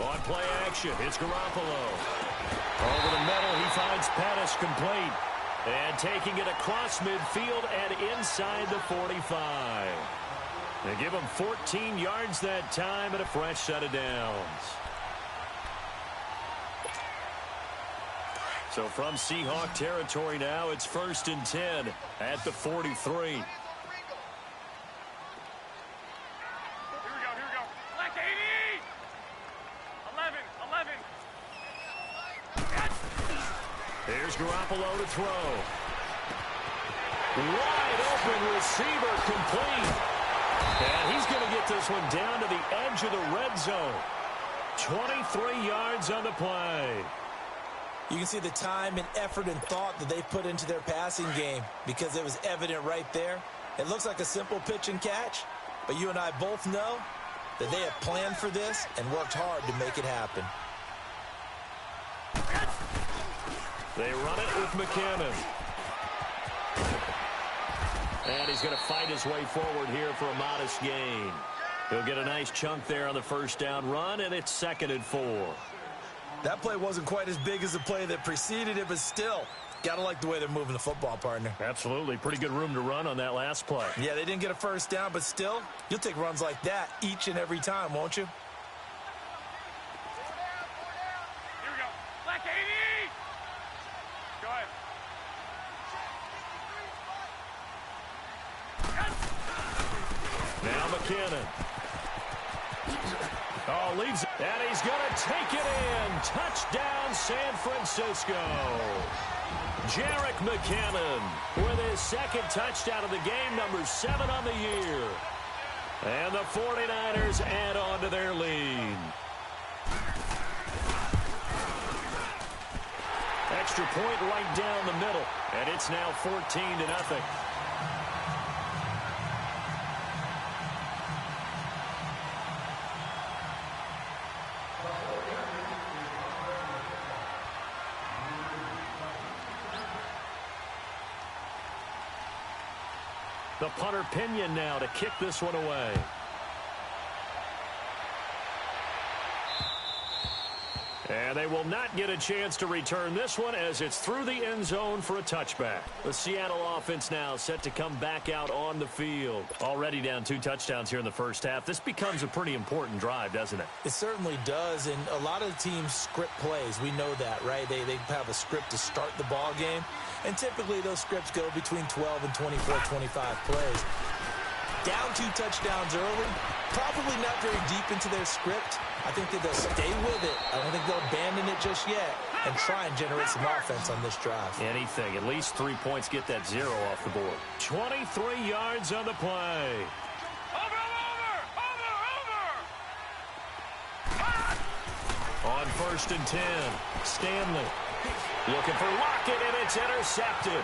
On play action, it's Garoppolo. Over the middle, he finds Pettis complete. And taking it across midfield and inside the 45. They give him 14 yards that time and a fresh set of downs. So from Seahawk territory now, it's 1st and 10 at the 43. Here's Garoppolo to throw. Wide open receiver complete. And he's going to get this one down to the edge of the red zone. 23 yards on the play. You can see the time and effort and thought that they put into their passing game because it was evident right there. It looks like a simple pitch and catch, but you and I both know that they have planned for this and worked hard to make it happen. They run it with McKinnon. And he's going to fight his way forward here for a modest gain. He'll get a nice chunk there on the 1st down run, and it's 2nd and 4. That play wasn't quite as big as the play that preceded it, but still, got to like the way they're moving the football, partner. Absolutely. Pretty good room to run on that last play. Yeah, they didn't get a 1st down, but still, you'll take runs like that each and every time, won't you? Now McKinnon. Oh, leaves it. And he's going to take it in. Touchdown, San Francisco. Jerick McKinnon with his 2nd touchdown of the game, number 7 on the year. And the 49ers add on to their lead. Extra point right down the middle. And it's now 14-0. The punter Pinion now to kick this one away. And they will not get a chance to return this one as it's through the end zone for a touchback. The Seattle offense now set to come back out on the field. Already down 2 touchdowns here in the first half. This becomes a pretty important drive, doesn't it? It certainly does, and a lot of teams script plays. We know that, right? They have a script to start the ball game, and typically those scripts go between 12 and 24, 25 plays. Down 2 touchdowns early, probably not very deep into their script. I think that they'll stay with it. I don't think they'll abandon it just yet and try and generate some offense on this drive. Anything. At least 3 points, get that 0 off the board. 23 yards on the play. On 1st and 10, Stanley looking for Lockett, and it's intercepted.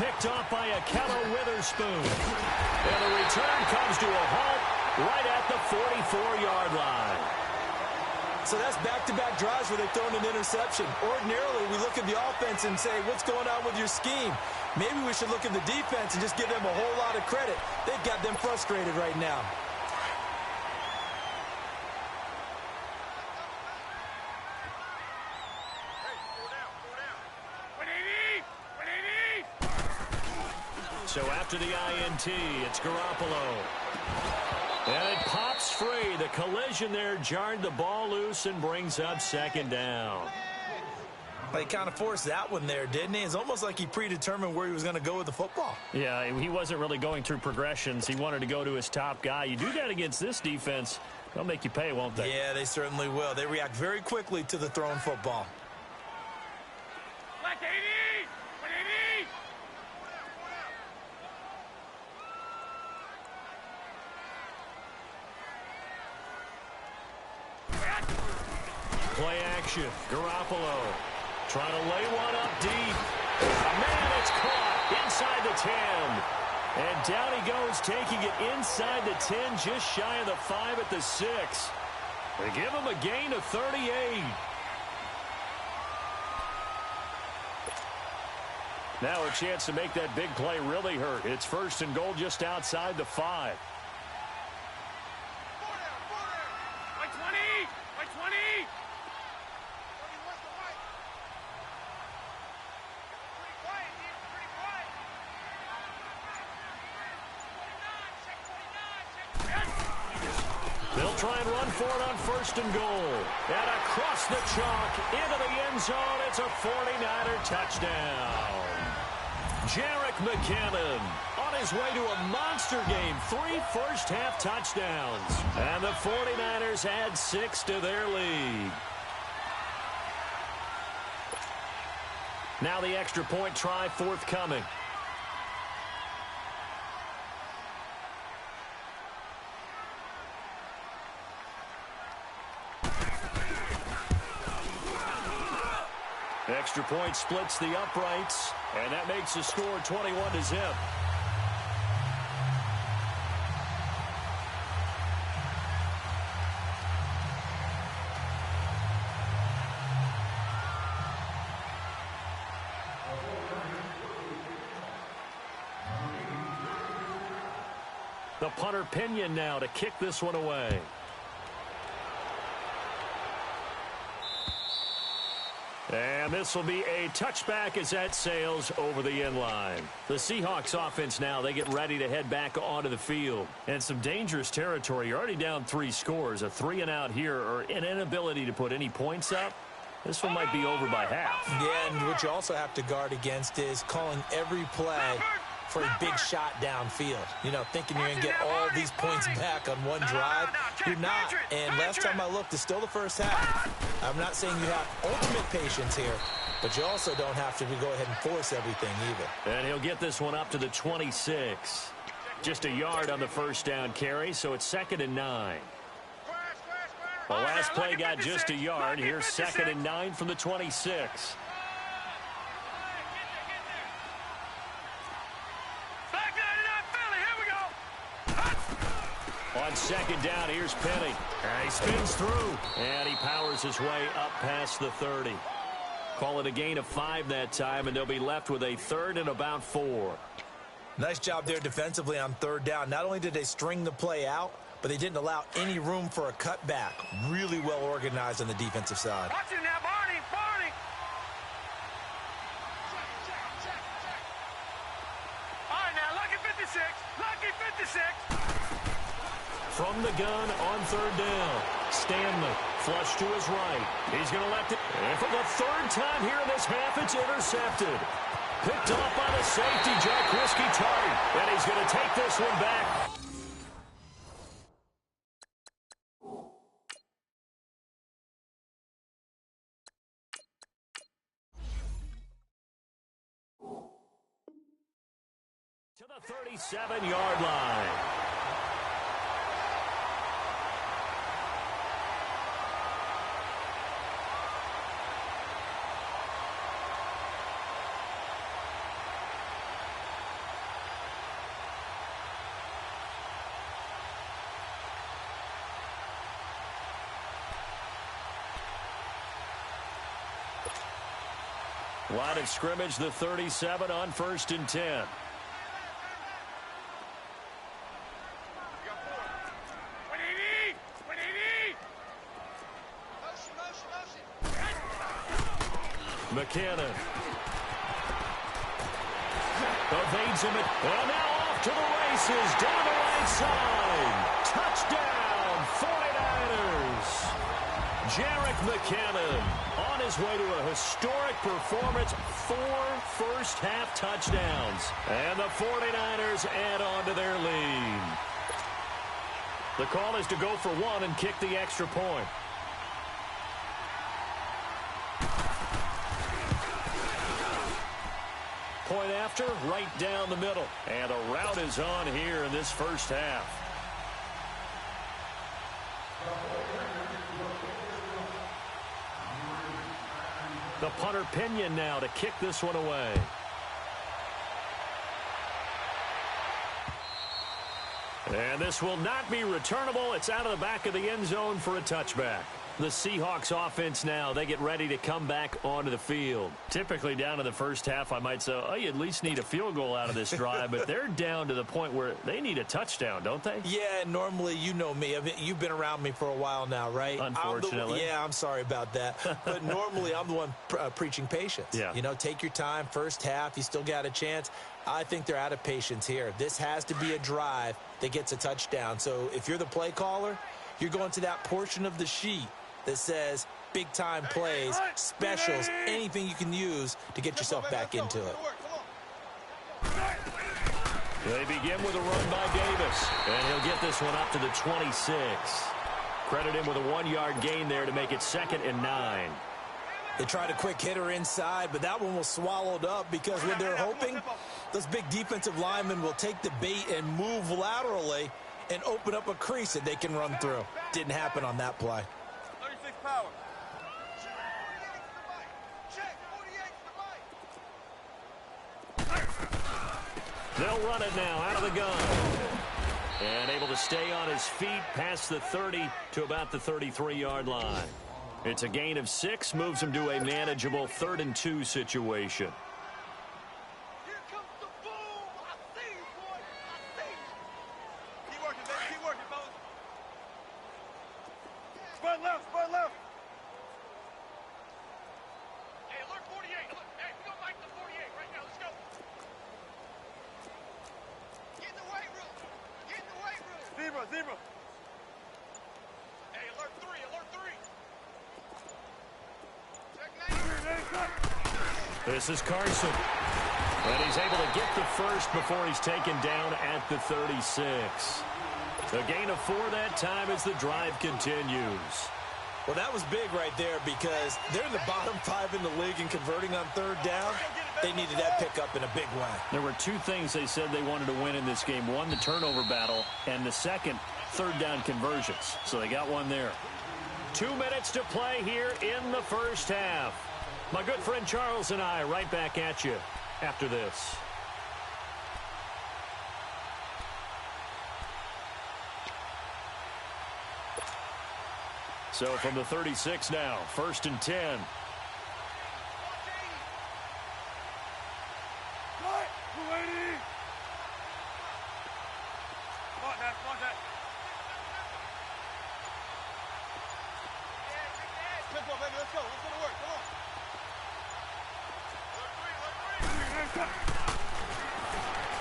Picked off by Akello Witherspoon. And the return comes to a halt right at the 44-yard line. So that's back-to-back drives where they've thrown an interception. Ordinarily, we look at the offense and say, what's going on with your scheme? Maybe we should look at the defense and just give them a whole lot of credit. They've got them frustrated right now. So after the INT, it's Garoppolo. And it pops free. The collision there jarred the ball loose and brings up 2nd down. He kind of forced that one there, didn't he? It's almost like he predetermined where he was going to go with the football. Yeah, he wasn't really going through progressions. He wanted to go to his top guy. You do that against this defense, they'll make you pay, won't they? Yeah, they certainly will. They react very quickly to the thrown football. Play action. Garoppolo trying to lay one up deep. Man, it's caught inside the 10. And down he goes, taking it inside the 10, just shy of the 5 at the 6. They give him a gain of 38. Now a chance to make that big play really hurt. It's 1st and goal just outside the 5. They'll try and run for it on 1st and goal. And across the chalk into the end zone. It's a 49er touchdown. Jerick McKinnon on his way to a monster game. 3 first-half touchdowns. And the 49ers add 6 to their lead. Now the extra point try forthcoming. Extra point splits the uprights, and that makes the score 21-0. The punter Pinion now to kick this one away. And this will be a touchback as that sails over the end line. The Seahawks offense now, they get ready to head back onto the field. And some dangerous territory. You're already down 3 scores. A 3-and-out here or an inability to put any points up. This one might be over by half. Yeah, and what you also have to guard against is calling every play for a big shot downfield. You know, thinking you're going to get all these points back on one drive. You're not. And last time I looked, it's still the first half. I'm not saying you have ultimate patience here, but you also don't have to go ahead and force everything either. And he'll get this one up to the 26. Just a yard on the first down carry, so it's 2nd and 9. The last play got just a yard. Here's 2nd and 9 from the 26. On 2nd down, here's Penny. And he spins through. And he powers his way up past the 30. Call it a gain of 5 that time, and they'll be left with a 3rd and about 4. Nice job there defensively on third down. Not only did they string the play out, but they didn't allow any room for a cutback. Really well organized on the defensive side. Watch it now, Barney! All right, now, lucky 56. Lucky 56. From the gun on third down. Stanley, flush to his right. He's going to let it. And for the third time here in this half, it's intercepted. Picked off by the safety, Jack Risky Tart. And he's going to take this one back. To the 37-yard line. Line of scrimmage, the 37 on 1st and 10. McKinnon evades him, and now off to the races down the right side. Touchdown, 49ers. Jarek McKinnon on his way to a historic performance, 4 first-half touchdowns. And the 49ers add on to their lead. The call is to go for one and kick the extra point. Point after, right down the middle. And a route is on here in this first half. The punter Pinion now to kick this one away. And this will not be returnable. It's out of the back of the end zone for a touchback. The Seahawks offense now, they get ready to come back onto the field. Typically down to the first half, I might say, oh, you at least need a field goal out of this drive, but they're down to the point where they need a touchdown, don't they? Yeah, normally, you know me. I mean, you've been around me for a while now, right? Unfortunately. I'm sorry about that. But normally, I'm the one preaching patience. Yeah. You know, take your time, first half, you still got a chance. I think they're out of patience here. This has to be a drive that gets a touchdown. So if you're the play caller, you're going to that portion of the sheet that says big-time plays, specials, anything you can use to get yourself back into it. They begin with a run by Davis, and he'll get this one up to the 26. Credit him with a 1-yard gain there to make it 2nd and 9. They tried a quick hitter inside, but that one was swallowed up because when they're hoping, those big defensive linemen will take the bait and move laterally and open up a crease that they can run through. Didn't happen on that play. Power. They'll run it now out of the gun. And able to stay on his feet past the 30 to about the 33-yard line. It's a gain of 6, moves him to a manageable 3rd and 2 situation. Zebra. Hey, alert 3. This is Carson. And he's able to get the first before he's taken down at the 36. A gain of 4 that time as the drive continues. Well, that was big right there because they're in the bottom 5 in the league in converting on 3rd down. They needed that pickup in a big way. There were 2 things they said they wanted to win in this game. One, the turnover battle, and the second, 3rd down conversions. So they got one there. 2 minutes to play here in the first half. My good friend Charles and I right back at you after this. So from the 36 now, 1st and 10. Tempo, baby, let's go. Let's go to work. Come on.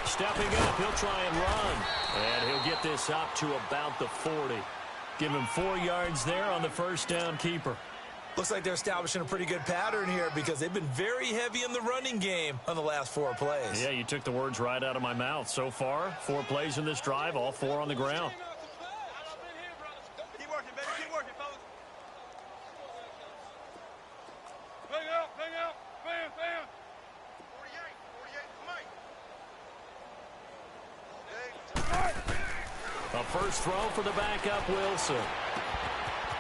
Stepping up, he'll try and run. And he'll get this up to about the 40. Give him 4 yards there on the first down keeper. Looks like they're establishing a pretty good pattern here because they've been very heavy in the running game on the last 4 plays. Yeah, you took the words right out of my mouth. So far, 4 plays in this drive, all 4 on the ground. Keep working, baby. Keep working, fellas. Bang out, bang out. Bam, bam. 48, 48. Come on. A first throw for the backup, Wilson.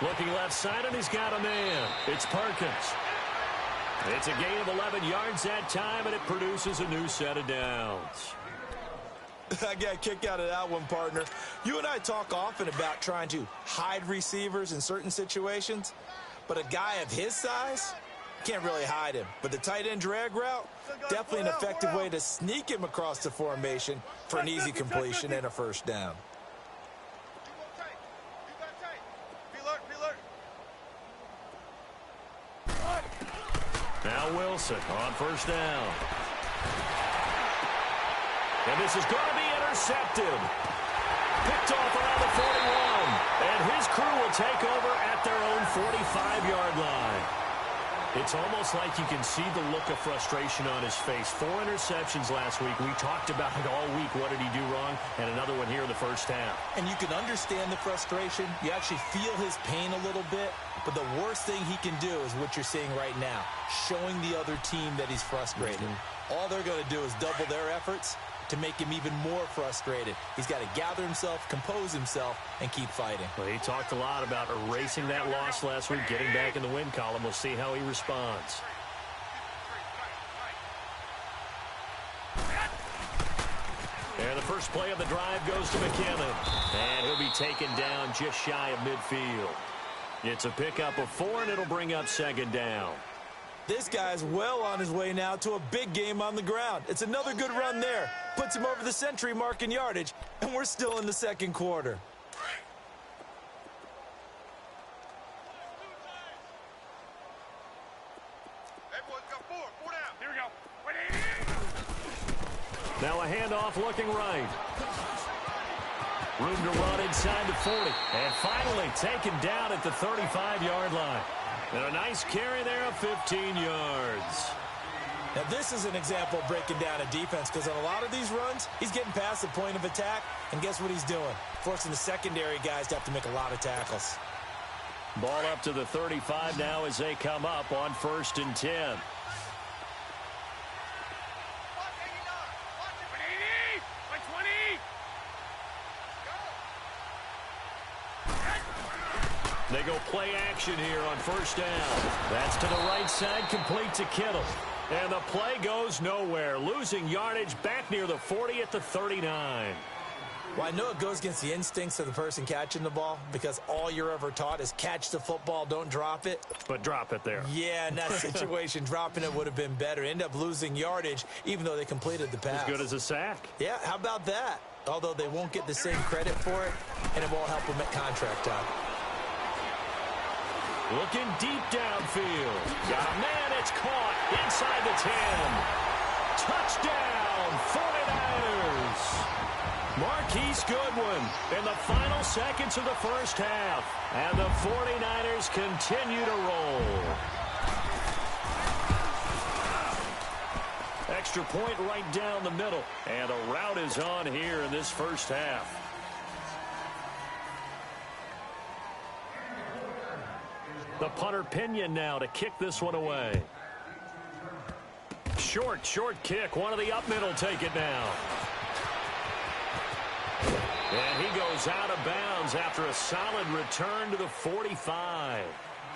Looking left side, and he's got a man. It's Perkins. It's a gain of 11 yards that time, and it produces a new set of downs. I got a kick out of that one, partner. You and I talk often about trying to hide receivers in certain situations, but a guy of his size can't really hide him. But the tight end drag route, definitely an effective way to sneak him across the formation for an easy completion and a first down. Now Wilson on first down. And this is going to be intercepted. Picked off around the 41. And his crew will take over at their own 45-yard line. It's almost like you can see the look of frustration on his face. 4 interceptions last week. We talked about it all week. What did he do wrong? And another one here in the first half. And you can understand the frustration. You actually feel his pain a little bit. But the worst thing he can do is what you're seeing right now, showing the other team that he's frustrated. All they're going to do is double their efforts to make him even more frustrated. He's got to gather himself, compose himself, and keep fighting. Well, he talked a lot about erasing that loss last week, getting back in the win column. We'll see how he responds. And the first play of the drive goes to McKinnon. And he'll be taken down just shy of midfield. It's a pickup of 4, and it'll bring up second down. This guy's well on his way now to a big game on the ground. It's another good run there. Puts him over the century mark in yardage, and we're still in the second quarter. Now a handoff looking right. Room to run inside the 40. And finally taken down at the 35-yard line. And a nice carry there of 15 yards. Now this is an example of breaking down a defense because on a lot of these runs, he's getting past the point of attack. And guess what he's doing? Forcing the secondary guys to have to make a lot of tackles. Ball up to the 35 now as they come up on 1st and 10. They go play action here on first down. That's to the right side, complete to Kittle. And the play goes nowhere, losing yardage back near the 40 at the 39. Well, I know it goes against the instincts of the person catching the ball because all you're ever taught is catch the football, don't drop it. But drop it there. Yeah, in that situation, dropping it would have been better. End up losing yardage even though they completed the pass. As good as a sack. Yeah, how about that? Although they won't get the same credit for it, and it won't help them at contract time. Looking deep downfield. Got a man, it's caught inside the 10. Touchdown, 49ers. Marquise Goodwin in the final seconds of the first half. And the 49ers continue to roll. Extra point right down the middle. And a rout is on here in this first half. The punter Pinion now to kick this one away. Short kick. One of the up middle take it now. And he goes out of bounds after a solid return to the 45.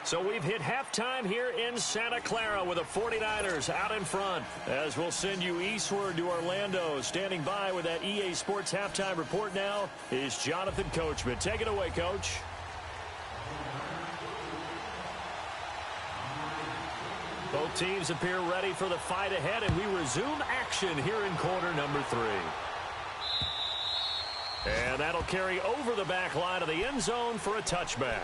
So we've hit halftime here in Santa Clara with the 49ers out in front. As we'll send you eastward to Orlando. Standing by with that EA Sports halftime report now is Jonathan Coachman. Take it away, Coach. Both teams appear ready for the fight ahead, and we resume action here in quarter number 3. And that'll carry over the back line of the end zone for a touchback.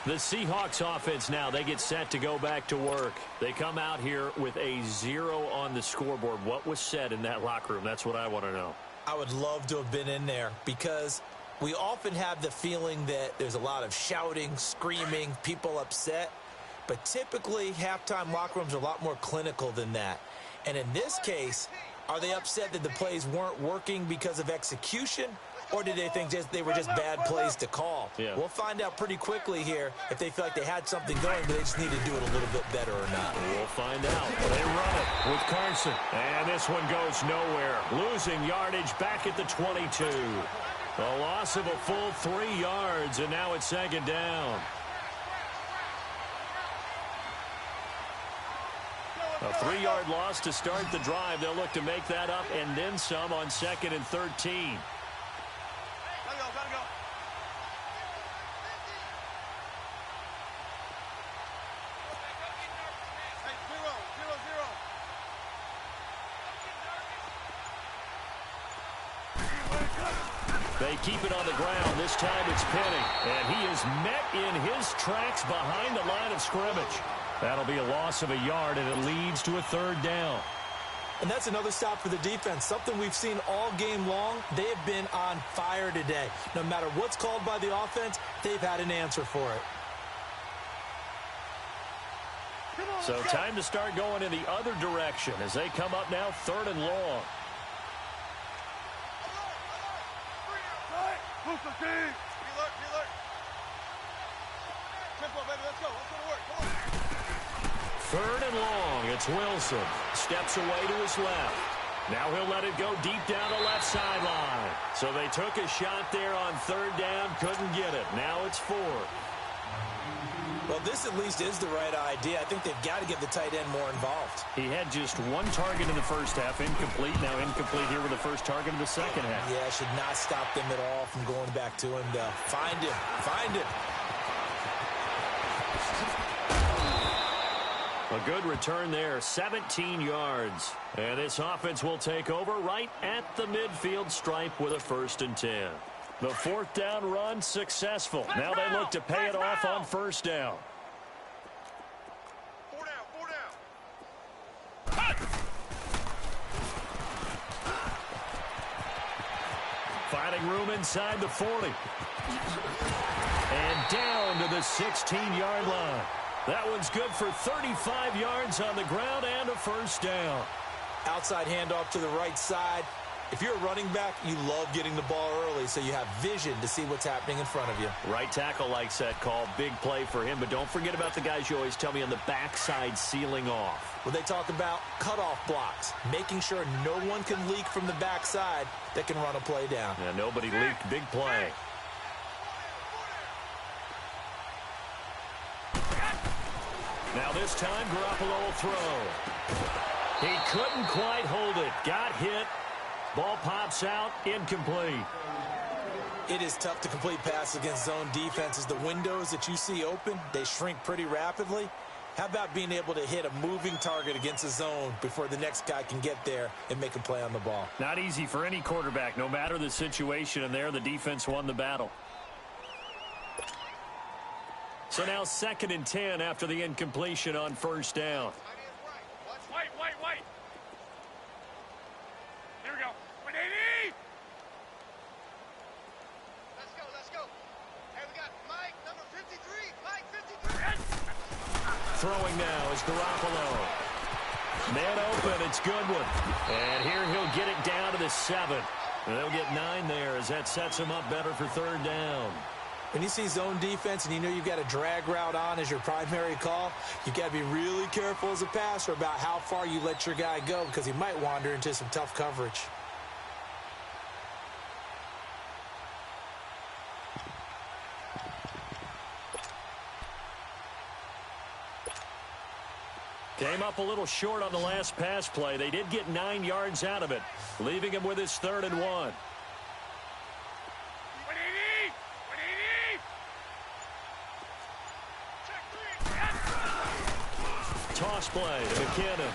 The Seahawks offense now, they get set to go back to work. They come out here with a 0 on the scoreboard. What was said in that locker room? That's what I want to know. I would love to have been in there because we often have the feeling that there's a lot of shouting, screaming, people upset. But typically, halftime locker rooms are a lot more clinical than that. And in this case, are they upset that the plays weren't working because of execution? Or did they think they were just bad plays to call? Yeah. We'll find out pretty quickly here if they feel like they had something going, but they just need to do it a little bit better or not. We'll find out. They run it with Carson. And this one goes nowhere. Losing yardage back at the 22. A loss of a full 3 yards, and now it's second down. A 3-yard loss to start the drive. They'll look to make that up and then some on 2nd and 13. They keep it on the ground. This time it's Penny. And he is met in his tracks behind the line of scrimmage. That'll be a loss of a yard, and it leads to a 3rd down. And that's another stop for the defense. Something we've seen all game long. They have been on fire today. No matter what's called by the offense, they've had an answer for it. So time to start going in the other direction as they come up now 3rd and long. Third and long. It's Wilson. Steps away to his left. Now he'll let it go deep down the left sideline. So they took a shot there on 3rd down. Couldn't get it. Now it's 4th. Well, this at least is the right idea. I think they've got to get the tight end more involved. He had just 1 target in the first half, incomplete. Now incomplete here with the first target of the second half. Yeah, should not stop them at all from going back to him to find him. Find him. A good return there, 17 yards. And this offense will take over right at the midfield stripe with a 1st and 10. The 4th down run successful. Now they look to pay it off on 1st down. 4 down. Finding room inside the 40. And down to the 16-yard line. That one's good for 35 yards on the ground and a 1st down. Outside handoff to the right side. If you're a running back, you love getting the ball early so you have vision to see what's happening in front of you. Right tackle likes that call. Big play for him. But don't forget about the guys you always tell me on the backside sealing off. Well, they talk about cutoff blocks, making sure no one can leak from the backside that can run a play down. Yeah, nobody leaked. Big play. Now this time, Garoppolo will throw. He couldn't quite hold it. Got hit. Ball pops out, incomplete. It is tough to complete passes against zone defenses. The windows that you see open, they shrink pretty rapidly. How about being able to hit a moving target against a zone before the next guy can get there and make a play on the ball? Not easy for any quarterback, no matter the situation, and there the defense won the battle. So now 2nd and 10 after the incompletion on 1st down. White. Here we go. 180. Let's go. Hey, we got Mike, number 53. Mike, 53. Throwing now is Garoppolo. Man open, it's Goodwin. And here he'll get it down to the 7. And they'll get 9 there as that sets him up better for 3rd down. When you see zone defense and you know you've got a drag route on as your primary call, you've got to be really careful as a passer about how far you let your guy go because he might wander into some tough coverage. Came up a little short on the last pass play. They did get 9 yards out of it, leaving him with his 3rd and 1. Toss play to McKinnon.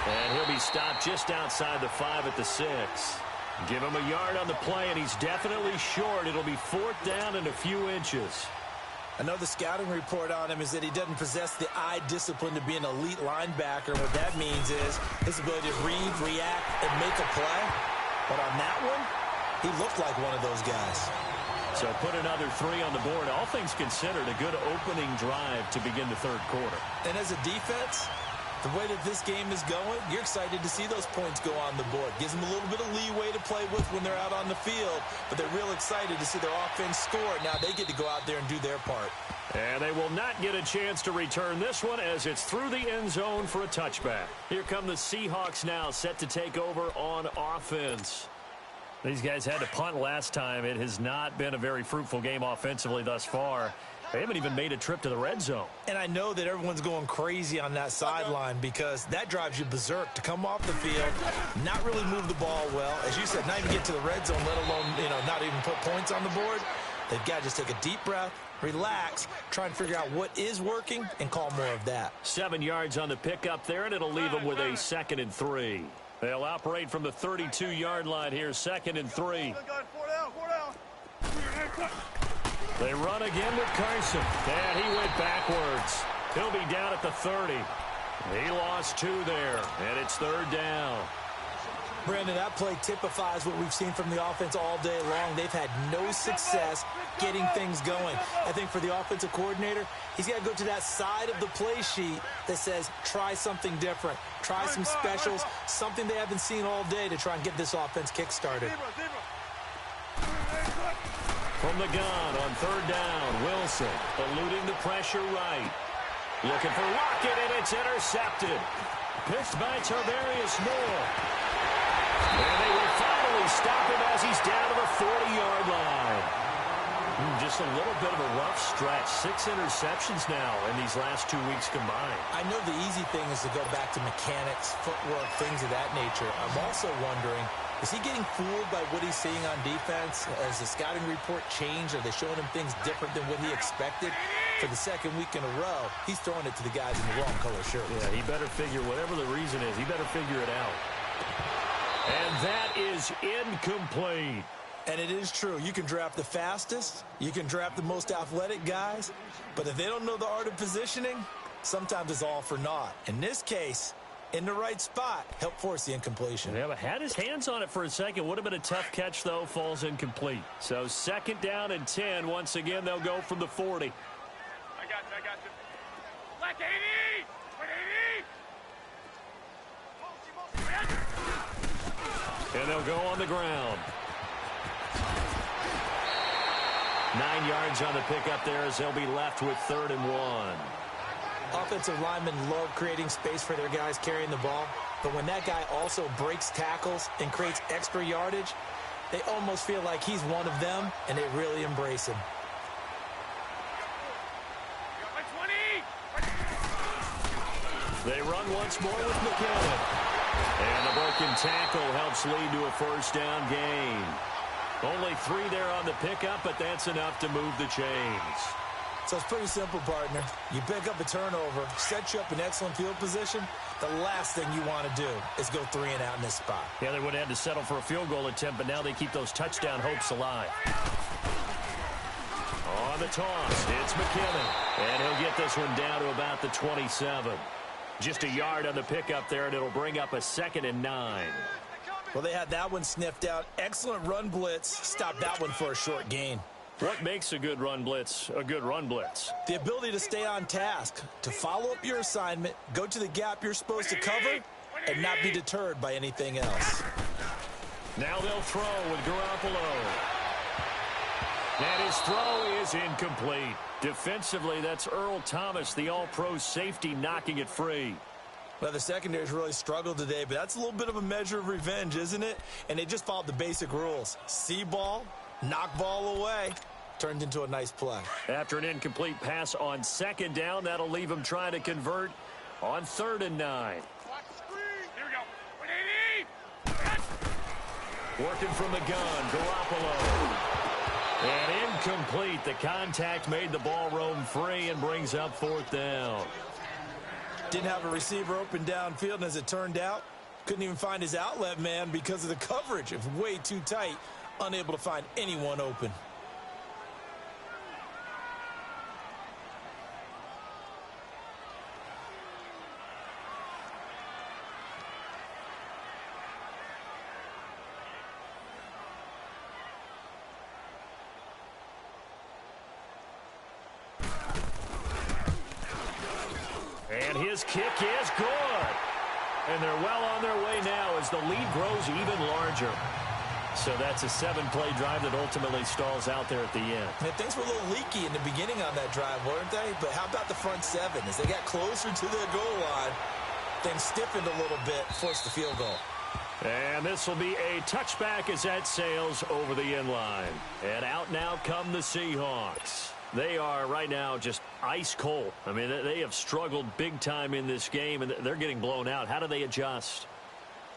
And he'll be stopped just outside the 5 at the 6. Give him a yard on the play, and he's definitely short. It'll be 4th down and a few inches. I know the scouting report on him is that he doesn't possess the eye discipline to be an elite linebacker. And what that means is his ability to read, react, and make a play. But on that one, he looked like one of those guys. So put another 3 on the board. All things considered, a good opening drive to begin the third quarter. And as a defense, the way that this game is going, you're excited to see those points go on the board. Gives them a little bit of leeway to play with when they're out on the field, but they're real excited to see their offense score. Now they get to go out there and do their part. And they will not get a chance to return this one as it's through the end zone for a touchback. Here come the Seahawks now, set to take over on offense. These guys had to punt last time. It has not been a very fruitful game offensively thus far. They haven't even made a trip to the red zone. And I know that everyone's going crazy on that sideline because that drives you berserk to come off the field, not really move the ball well. As you said, not even get to the red zone, let alone, not even put points on the board. They've got to just take a deep breath, relax, try and figure out what is working, and call more of that. 7 yards on the pickup there, and it'll leave them with a 2nd and 3. They'll operate from the 32-yard line here, 2nd and 3. They run again with Carson, and he went backwards. He'll be down at the 30. He lost 2 there, and it's 3rd down. Brandon, that play typifies what we've seen from the offense all day long. They've had no success getting things going. I think for the offensive coordinator, he's got to go to that side of the play sheet that says try something different, try some specials, something they haven't seen all day to try and get this offense kick-started. From the gun on 3rd down, Wilson eluding the pressure right. Looking for Lockett, and it's intercepted. Pitched by Tarvarius Moore. And they will finally stop him as he's down to the 40-yard line. Just a little bit of a rough stretch. 6 interceptions now in these last 2 weeks combined. I know the easy thing is to go back to mechanics, footwork, things of that nature. I'm also wondering, is he getting fooled by what he's seeing on defense? Has the scouting report changed? Are they showing him things different than what he expected? For the 2nd week in a row, he's throwing it to the guys in the wrong color shirts. Yeah, he better figure, whatever the reason is, he better figure it out. And that is incomplete. And it is true. You can draft the fastest. You can draft the most athletic guys. But if they don't know the art of positioning, sometimes it's all for naught. In this case, in the right spot, helped force the incompletion. Yeah, but had his hands on it for a second. Would have been a tough catch, though. Falls incomplete. So 2nd down and 10. Once again, they'll go from the 40. I got you. Black 80! 80! And they'll go on the ground. 9 yards on the pickup there as they'll be left with 3rd and 1. Offensive linemen love creating space for their guys carrying the ball, but when that guy also breaks tackles and creates extra yardage, they almost feel like he's one of them, and they really embrace him. They run once more with McKinnon. And the broken tackle helps lead to a 1st down gain. Only 3 there on the pickup, but that's enough to move the chains. So it's pretty simple, partner. You pick up a turnover, set you up in excellent field position. The last thing you want to do is go 3 and out in this spot. Yeah, they would have had to settle for a field goal attempt, but now they keep those touchdown hopes alive. On the toss, it's McKinnon. And he'll get this one down to about the 27. Just a yard on the pickup there, and it'll bring up a 2nd and 9. Well, they had that one sniffed out. Excellent run blitz. Stopped that one for a short gain. What makes a good run blitz a good run blitz? The ability to stay on task, to follow up your assignment, go to the gap you're supposed to cover, and not be deterred by anything else. Now they'll throw with Garoppolo. And his throw is incomplete. Defensively, that's Earl Thomas, the all-pro safety, knocking it free. Well, the secondary's really struggled today, but that's a little bit of a measure of revenge, isn't it? And they just followed the basic rules. See ball, knock ball away. Turned into a nice play. After an incomplete pass on 2nd down, that'll leave him trying to convert on 3rd and 9. Here we go. Working from the gun, Garoppolo. And incomplete. The contact made the ball roam free and brings up 4th down. Didn't have a receiver open downfield, and as it turned out, Couldn't even find his outlet man because of the coverage. It was way too tight, unable to find anyone open. And his kick is good. And they're well on their way now as the lead grows even larger. So that's a 7-play drive that ultimately stalls out there at the end. And things were a little leaky in the beginning on that drive, weren't they? But how about the front seven? As they got closer to the goal line, things stiffened a little bit, forced the field goal. And this will be a touchback as that sails over the end line. And out now come the Seahawks. They are right now just ice cold. I mean, they have struggled big time in this game, and they're getting blown out. How do they adjust?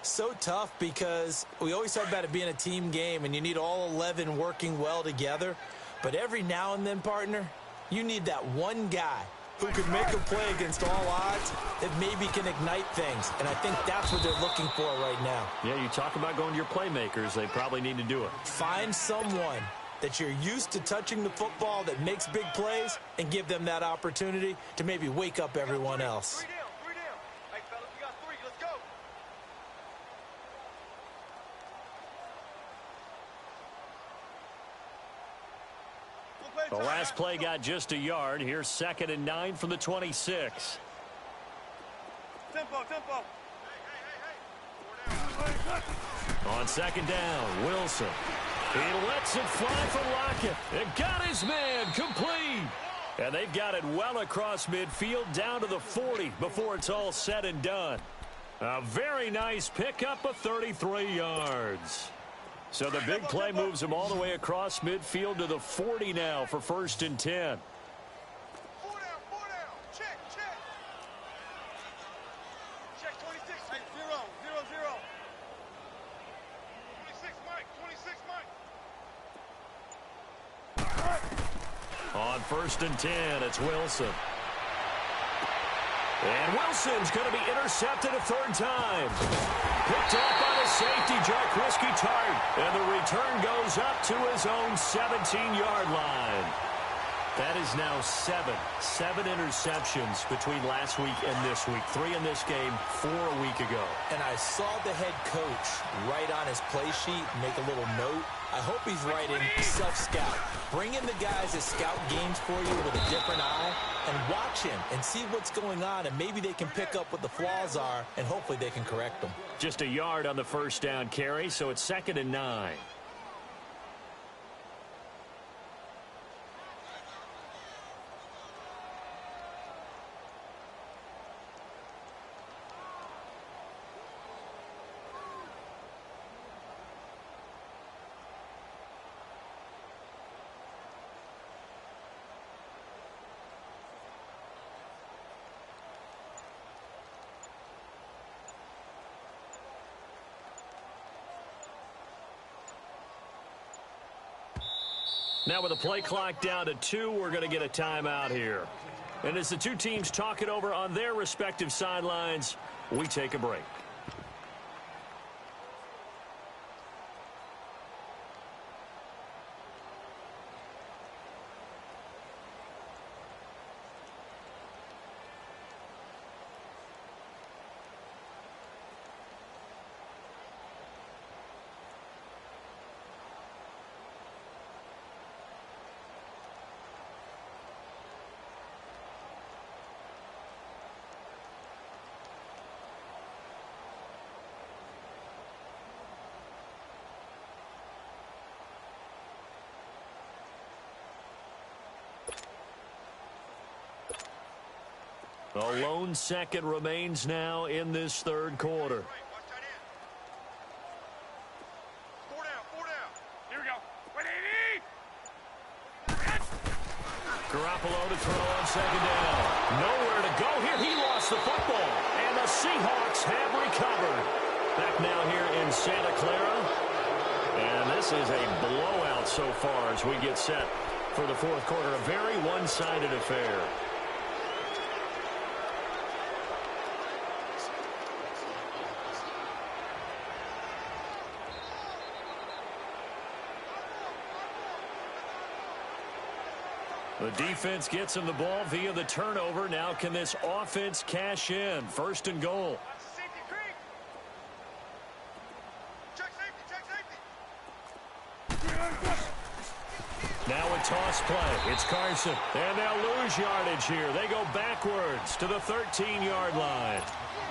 So tough because we always talk about it being a team game, and you need all 11 working well together. But every now and then, partner, you need that one guy who can make a play against all odds that maybe can ignite things. And I think that's what they're looking for right now. Yeah, you talk about going to your playmakers. They probably need to do it. Find someone that you're used to touching the football that makes big plays and give them that opportunity to maybe wake up everyone else. Three down. Hey, fellas, we got 3. Let's go. The last play got just a yard. Here's 2nd and 9 from the 26. Tempo. On 2nd down, Wilson. He lets it fly for Lockett. It got his man complete. And they've got it well across midfield down to the 40 before it's all said and done. A very nice pickup of 33 yards. So the big play moves him all the way across midfield to the 40 now for 1st and 10. 4 down. Check. Check 26. Hey, 0. 26, Mike. On 1st and 10, it's Wilson. And Wilson's going to be intercepted a 3rd time. Picked up by the safety, Jarquiski Tart. And the return goes up to his own 17-yard line. That is now 7 interceptions between last week and this week. 3 in this game, 4 a week ago. And I saw the head coach write on his play sheet, make a little note. I hope he's writing self-scout. Bring in the guys that scout games for you with a different eye and watch him and see what's going on, and maybe they can pick up what the flaws are, and hopefully they can correct them. Just a yard on the 1st down carry, so it's 2nd and 9. Now with the play clock down to 2, we're going to get a timeout here. And as the two teams talk it over on their respective sidelines, we take a break. A lone second remains now in this 3rd quarter. 4 down. Here we go. Garoppolo to throw on 2nd down. Nowhere to go here. He lost the football. And the Seahawks have recovered. Back now here in Santa Clara. And this is a blowout so far as we get set for the 4th quarter. A very one-sided affair. The defense gets him the ball via the turnover. Now can this offense cash in? First and goal. Now a toss play. It's Carson. And they'll lose yardage here. They go backwards to the 13-yard line.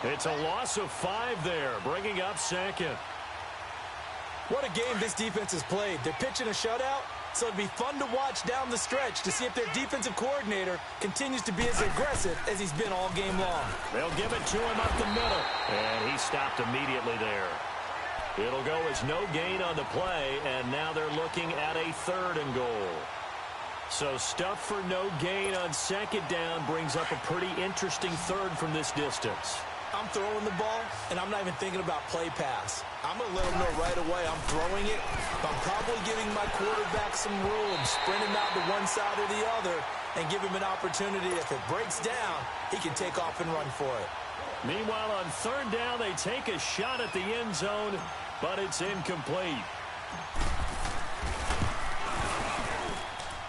It's a loss of 5 there, bringing up second. What a game this defense has played. They're pitching a shutout, so it'd be fun to watch down the stretch to see if their defensive coordinator continues to be as aggressive as he's been all game long. They'll give it to him up the middle. And he stopped immediately there. It'll go as no gain on the play, and now they're looking at a 3rd and goal. So stuff for no gain on second down brings up a pretty interesting 3rd from this distance. I'm throwing the ball, and I'm not even thinking about play pass. I'm going to let them know right away I'm throwing it, but I'm probably giving my quarterback some room, sprint him out to one side or the other, and give him an opportunity. If it breaks down, he can take off and run for it. Meanwhile, on 3rd down, they take a shot at the end zone, but it's incomplete.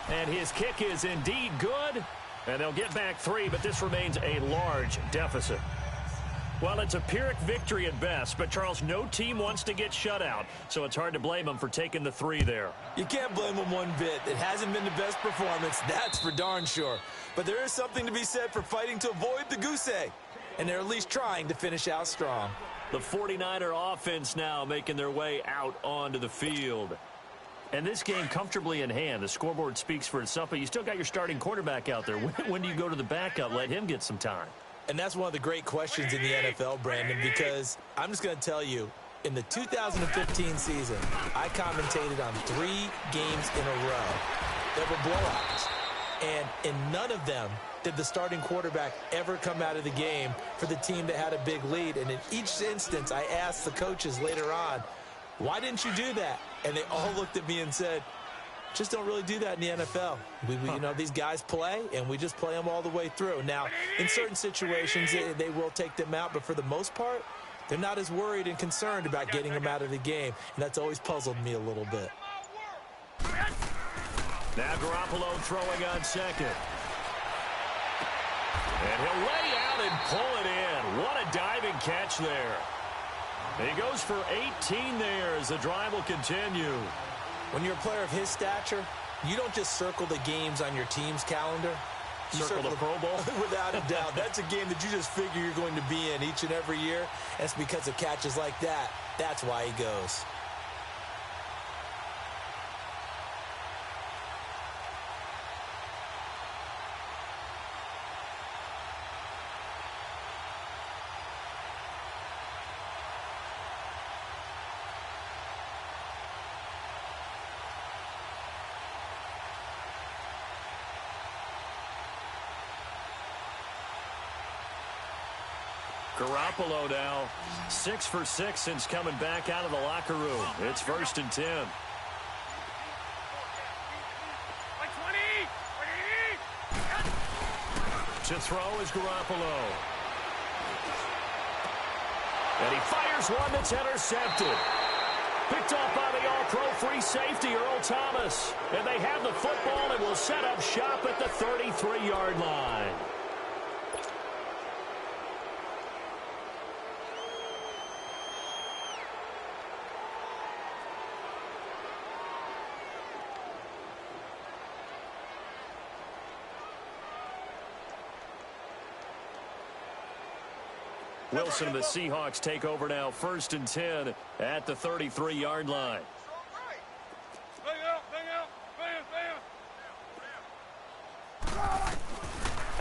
And his kick is indeed good, and they'll get back 3, but this remains a large deficit. Well, it's a Pyrrhic victory at best, but, Charles, no team wants to get shut out, so it's hard to blame them for taking the 3 there. You can't blame them one bit. It hasn't been the best performance, that's for darn sure. But there is something to be said for fighting to avoid the goose egg, and they're at least trying to finish out strong. The 49er offense now making their way out onto the field. And this game comfortably in hand. The scoreboard speaks for itself, but you still got your starting quarterback out there. When do you go to the backup? Let him get some time. And that's one of the great questions in the NFL, Brandon, because I'm just going to tell you, in the 2015 season, I commentated on 3 games in a row that were blowouts. And in none of them did the starting quarterback ever come out of the game for the team that had a big lead. And in each instance, I asked the coaches later on, why didn't you do that? And they all looked at me and said, just don't really do that in the NFL. You know, these guys play, and we just play them all the way through. Now, in certain situations, they will take them out, but for the most part, they're not as worried and concerned about getting them out of the game, and that's always puzzled me a little bit. Now Garoppolo throwing on second. And he'll lay out and pull it in. What a diving catch there. He goes for 18 there as the drive will continue. When you're a player of his stature, you don't just circle the games on your team's calendar. You circle the Pro Bowl? Without a doubt. That's a game that you just figure you're going to be in each and every year. And it's because of catches like that. That's why he goes. Garoppolo now 6 for 6 since coming back out of the locker room. It's 1st and 10. To throw is Garoppolo. And he fires one that's intercepted. Picked off by the all-pro free safety, Earl Thomas. And they have the football and will set up shop at the 33-yard line. Wilson and the Seahawks take over now, 1st and 10 at the 33-yard line.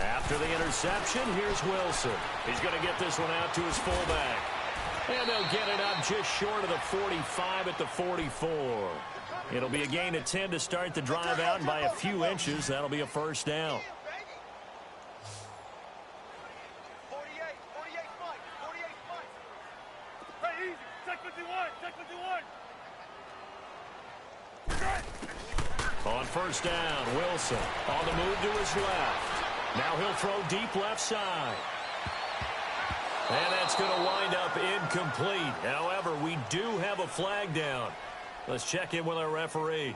After the interception, here's Wilson. He's going to get this one out to his fullback. And they'll get it up just short of the 45 at the 44. It'll be a gain of 10 to start the drive out, and by a few inches, that'll be a 1st down. On 1st down, Wilson on the move to his left. Now he'll throw deep left side. And that's going to wind up incomplete. However, we do have a flag down. Let's check in with our referee.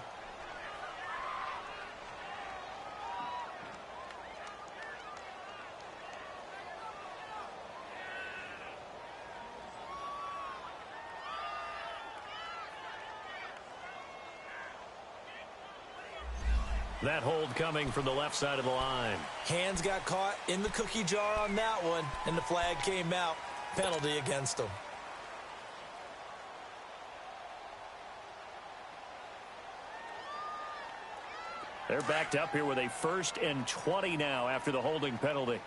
That hold coming from the left side of the line. Hands got caught in the cookie jar on that one, and the flag came out. Penalty against him. They're backed up here with a 1st and 20 now after the holding penalty.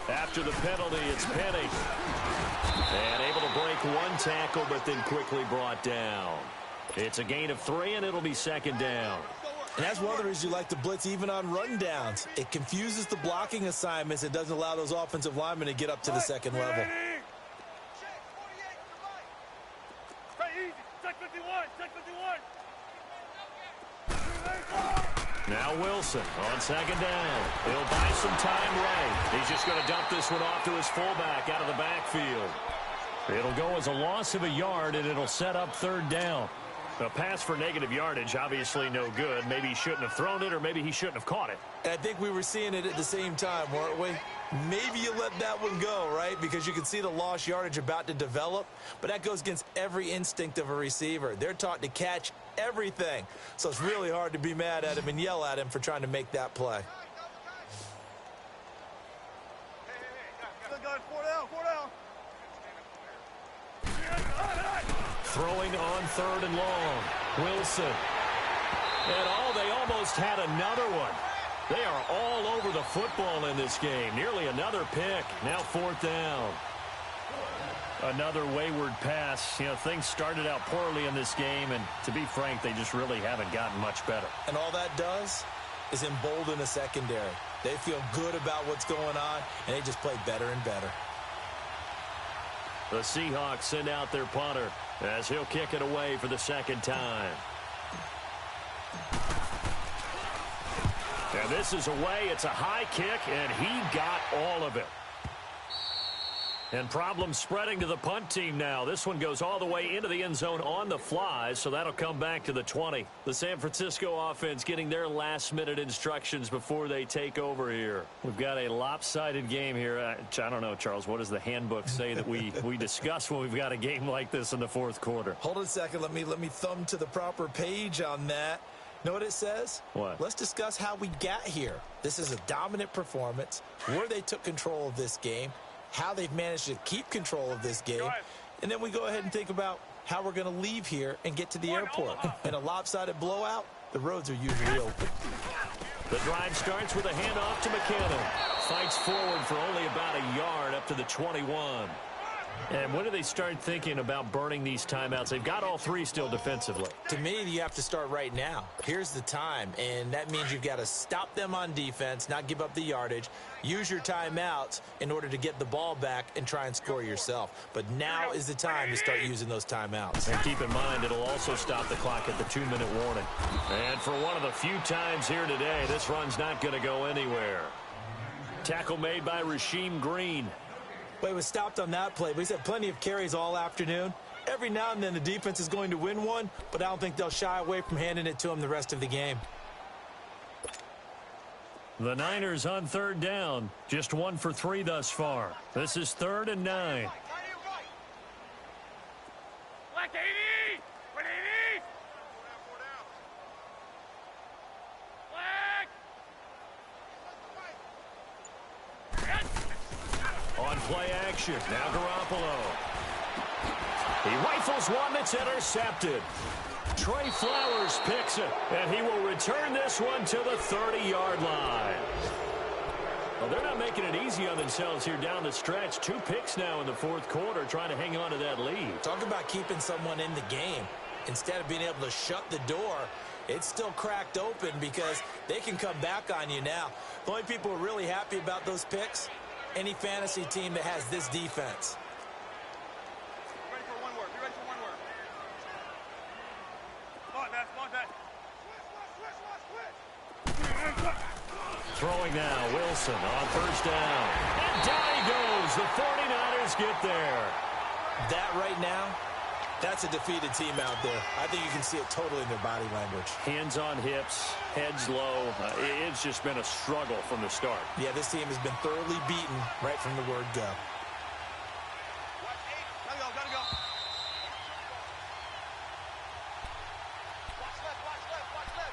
After the penalty, it's Penny. And able to break one tackle, but then quickly brought down. It's a gain of 3, and it'll be 2nd down. And that's one of the reasons you like to blitz even on rundowns. It confuses the blocking assignments. It doesn't allow those offensive linemen to get up to the second level. Now Wilson on 2nd down. He'll buy some time right. He's just going to dump this one off to his fullback out of the backfield. It'll go as a loss of a yard, and it'll set up 3rd down. A pass for negative yardage, obviously no good. Maybe he shouldn't have thrown it, or maybe he shouldn't have caught it. And I think we were seeing it at the same time, weren't we? Maybe you let that one go, right? Because you can see the lost yardage about to develop. But that goes against every instinct of a receiver. They're taught to catch everything. So it's really hard to be mad at him and yell at him for trying to make that play. Throwing on 3rd and long. Wilson. And they almost had another one. They are all over the football in this game. Nearly another pick. Now 4th down. Another wayward pass. You know, things started out poorly in this game, and to be frank, they just really haven't gotten much better. And all that does is embolden the secondary. They feel good about what's going on, and they just play better and better. The Seahawks send out their punter as he'll kick it away for the 2nd time. And this is away. It's a high kick, and he got all of it. And problems spreading to the punt team now. This one goes all the way into the end zone on the fly, so that'll come back to the 20. The San Francisco offense getting their last-minute instructions before they take over here. We've got a lopsided game here. I don't know, Charles, what does the handbook say that we discuss when we've got a game like this in the 4th quarter? Hold on a second. Let me thumb to the proper page on that. Know what it says? What? Let's discuss how we got here. This is a dominant performance, where they took control of this game, how they've managed to keep control of this game, and then we go ahead and think about how we're going to leave here and get to the airport. In a lopsided blowout, the roads are usually open. The drive starts with a handoff to McKinnon. Fights forward for only about a yard up to the 21. And when do they start thinking about burning these timeouts? They've got all 3 still defensively. To me, you have to start right now. Here's the time, and that means you've got to stop them on defense, not give up the yardage, use your timeouts in order to get the ball back and try and score yourself. But now is the time to start using those timeouts. And keep in mind, it'll also stop the clock at the 2-minute warning. And for one of the few times here today, this run's not going to go anywhere. Tackle made by Rasheem Green. Well, he was stopped on that play, but he's had plenty of carries all afternoon. Every now and then the defense is going to win one, but I don't think they'll shy away from handing it to him the rest of the game. The Niners on 3rd down. Just 1 for 3 thus far. This is 3rd and 9. On play action, now Garoppolo. He rifles one that's intercepted. Trey Flowers picks it, and he will return this one to the 30-yard line. Well, they're not making it easy on themselves here down the stretch. 2 picks now in the 4th quarter, trying to hang on to that lead. Talk about keeping someone in the game. Instead of being able to shut the door, it's still cracked open because they can come back on you now. The only people who are really happy about those picks, any fantasy team that has this defense. Be ready for one word. Be ready for one word. Come on, man. Come on, man. Throwing now, Wilson on first down. And down he goes. The 49ers get there. That right now, that's a defeated team out there. I think you can see it totally in their body language. Hands on hips, heads low. It's just been a struggle from the start. Yeah, this team has been thoroughly beaten right from the word go.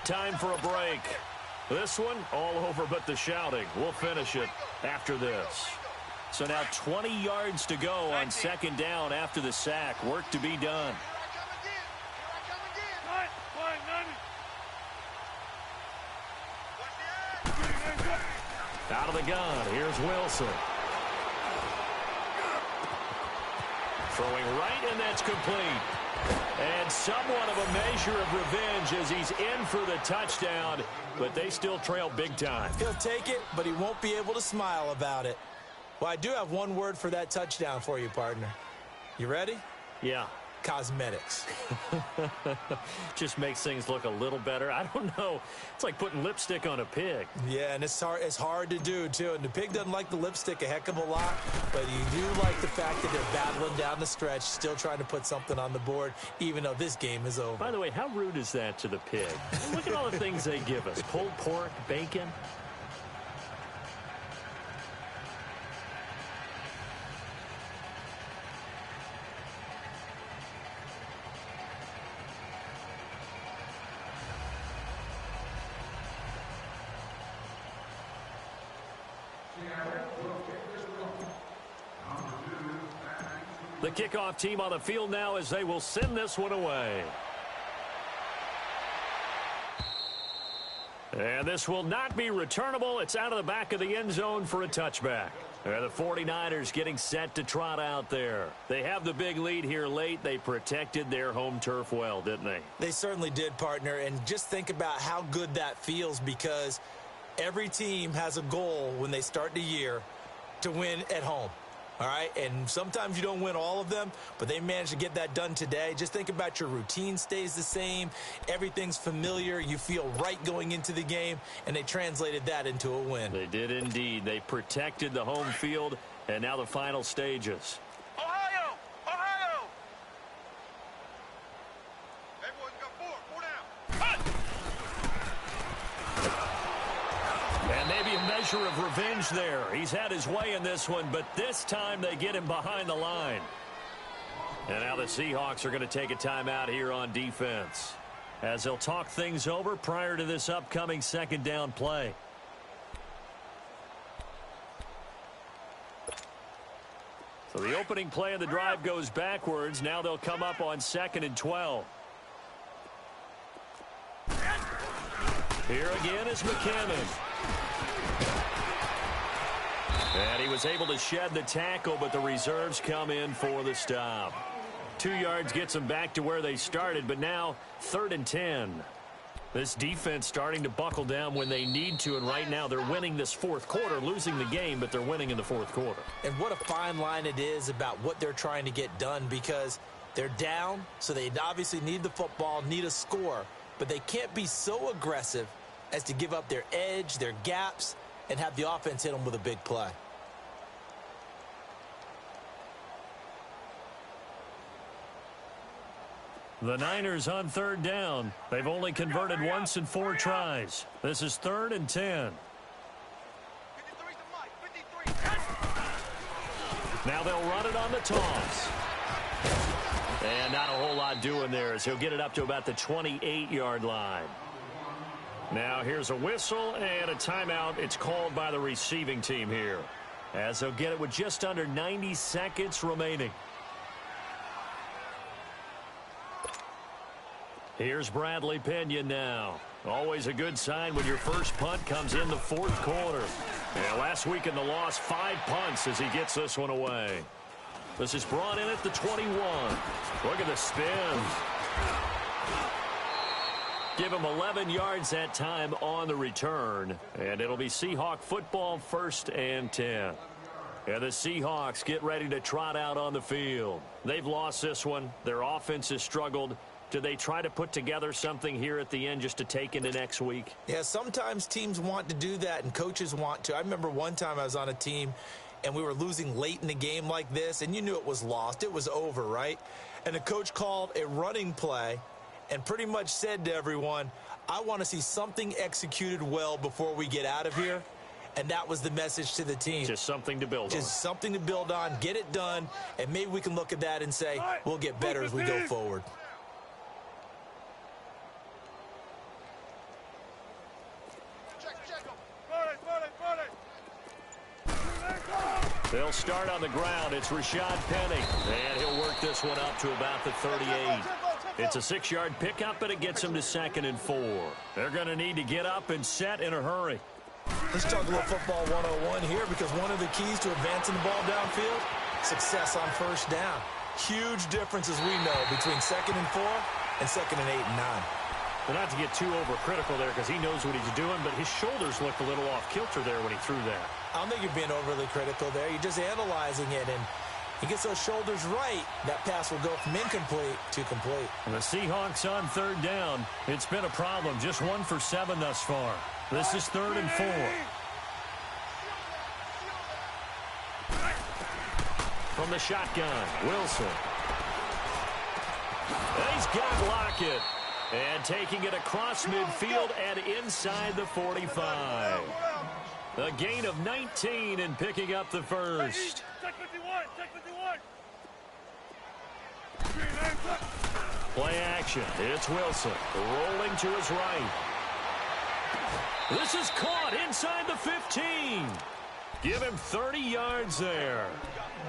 Time for a break. This one, all over but the shouting. We'll finish it after this. So now 20 yards to go on second down after the sack. Work to be done. Out of the gun, here's Wilson. Throwing right, and that's complete. And somewhat of a measure of revenge as he's in for the touchdown, but they still trail big time. He'll take it, but he won't be able to smile about it. Well, I do have one word for that touchdown for you, partner. You ready? Yeah. Cosmetics. Just makes things look a little better. I don't know. It's like putting lipstick on a pig. Yeah, and it's hard to do, too. And the pig doesn't like the lipstick a heck of a lot, but you do like the fact that they're battling down the stretch, still trying to put something on the board, even though this game is over. By the way, how rude is that to the pig? Look at all the things they give us. Pulled pork, bacon. The kickoff team on the field now as they will send this one away. And this will not be returnable. It's out of the back of the end zone for a touchback. The 49ers getting set to trot out there. They have the big lead here late. They protected their home turf well, didn't they? They certainly did, partner. And just think about how good that feels, because every team has a goal when they start the year to win at home. All right, and sometimes you don't win all of them, but they managed to get that done today. Just think about your routine stays the same. Everything's familiar. You feel right going into the game, and they translated that into a win. They did indeed. They protected the home field, and now the final stages. Ohio! Ohio! Everyone's got four down. And maybe a measure of revenge there. He's had his way in this one, but this time they get him behind the line. And now the Seahawks are going to take a timeout here on defense, as they'll talk things over prior to this upcoming second down play. So the opening play of the drive goes backwards. Now they'll come up on 2nd and 12. Here again is McKinnon. And he was able to shed the tackle, but the reserves come in for the stop. 2 yards gets them back to where they started, but now 3rd and 10. This defense starting to buckle down when they need to, and right now they're winning this fourth quarter, losing the game, but they're winning in the fourth quarter. And what a fine line it is about what they're trying to get done, because they're down, so they obviously need the football, need a score, but they can't be so aggressive as to give up their edge, their gaps, and have the offense hit them with a big play. The Niners on 3rd down. They've only converted once in 4 tries. This is 3rd and 10. Now they'll run it on the toss. And not a whole lot doing there, as he'll get it up to about the 28-yard line. Now here's a whistle and a timeout. It's called by the receiving team here, as they'll get it with just under 90 seconds remaining. Here's Bradley Pinion now. Always a good sign when your first punt comes in the fourth quarter. And last week in the loss, 5 punts as he gets this one away. This is brought in at the 21. Look at the spin. Give him 11 yards that time on the return. And it'll be Seahawk football, 1st and 10. And the Seahawks get ready to trot out on the field. They've lost this one. Their offense has struggled. Do they try to put together something here at the end just to take into next week? Yeah, sometimes teams want to do that and coaches want to. I remember one time I was on a team and we were losing late in the game like this, and you knew it was lost. It was over, right? And the coach called a running play and pretty much said to everyone, I want to see something executed well before we get out of here. And that was the message to the team. Just something to build on. Just something to build on, get it done, and maybe we can look at that and say, we'll get better as we go forward. They'll start on the ground. It's Rashad Penny, and he'll work this one up to about the 38. It's a 6-yard pickup, but it gets him to 2nd and 4. They're going to need to get up and set in a hurry. Let's talk a little football 101 here, because one of the keys to advancing the ball downfield, success on first down. Huge difference, as we know, between 2nd and 4 and 2nd and 8 and 9. But not to get too overcritical there, because he knows what he's doing, but his shoulders looked a little off kilter there when he threw that. I don't think you're being overly critical there. You're just analyzing it, and he gets those shoulders right, that pass will go from incomplete to complete. And the Seahawks on 3rd down. It's been a problem. Just 1 for 7 thus far. This is 3rd and 4. From the shotgun, Wilson. And he's got Lockett. And taking it across midfield and inside the 45. A gain of 19 and picking up the first. Play action. It's Wilson rolling to his right. This is caught inside the 15. Give him 30 yards there.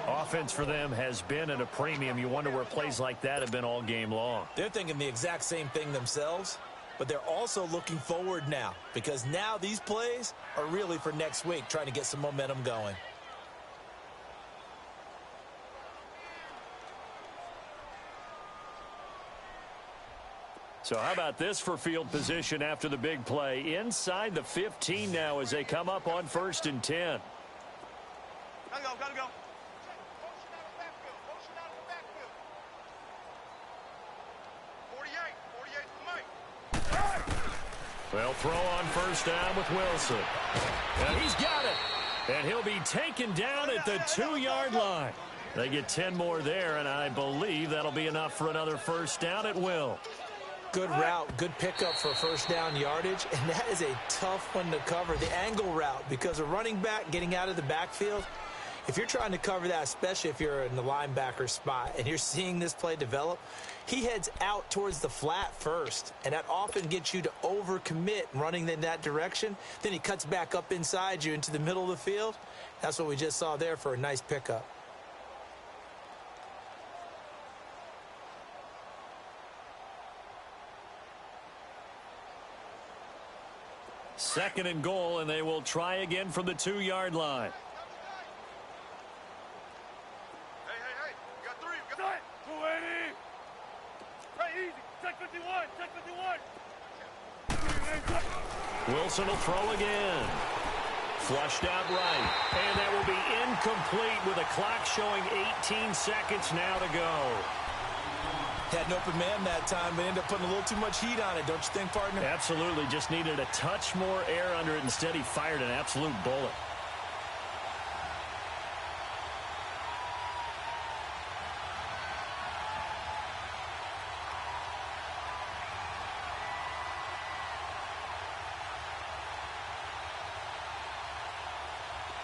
Offense for them has been at a premium. You wonder where plays like that have been all game long. They're thinking the exact same thing themselves, but they're also looking forward now, because now these plays are really for next week, trying to get some momentum going. So how about this for field position after the big play? Inside the 15 now as they come up on 1st and 10. Gotta go, gotta go. Well, throw on 1st down with Wilson. And he's got it. And he'll be taken down at the 2-yard line. They get 10 more there, and I believe that'll be enough for another 1st down at will. Good route, good pickup for 1st down yardage, and that is a tough one to cover, the angle route, because a running back getting out of the backfield, if you're trying to cover that, especially if you're in the linebacker spot and you're seeing this play develop, he heads out towards the flat first, and that often gets you to overcommit running in that direction. Then he cuts back up inside you into the middle of the field. That's what we just saw there for a nice pickup. Second and goal, and they will try again from the 2-yard line. Hey, we got 3, we got 280. Right, easy. Check 51, check 51. Wilson will throw again. Flushed out right. And that will be incomplete with a clock showing 18 seconds now to go. Had an open man that time, but ended up putting a little too much heat on it, don't you think, partner? Absolutely. Just needed a touch more air under it. Instead, he fired an absolute bullet.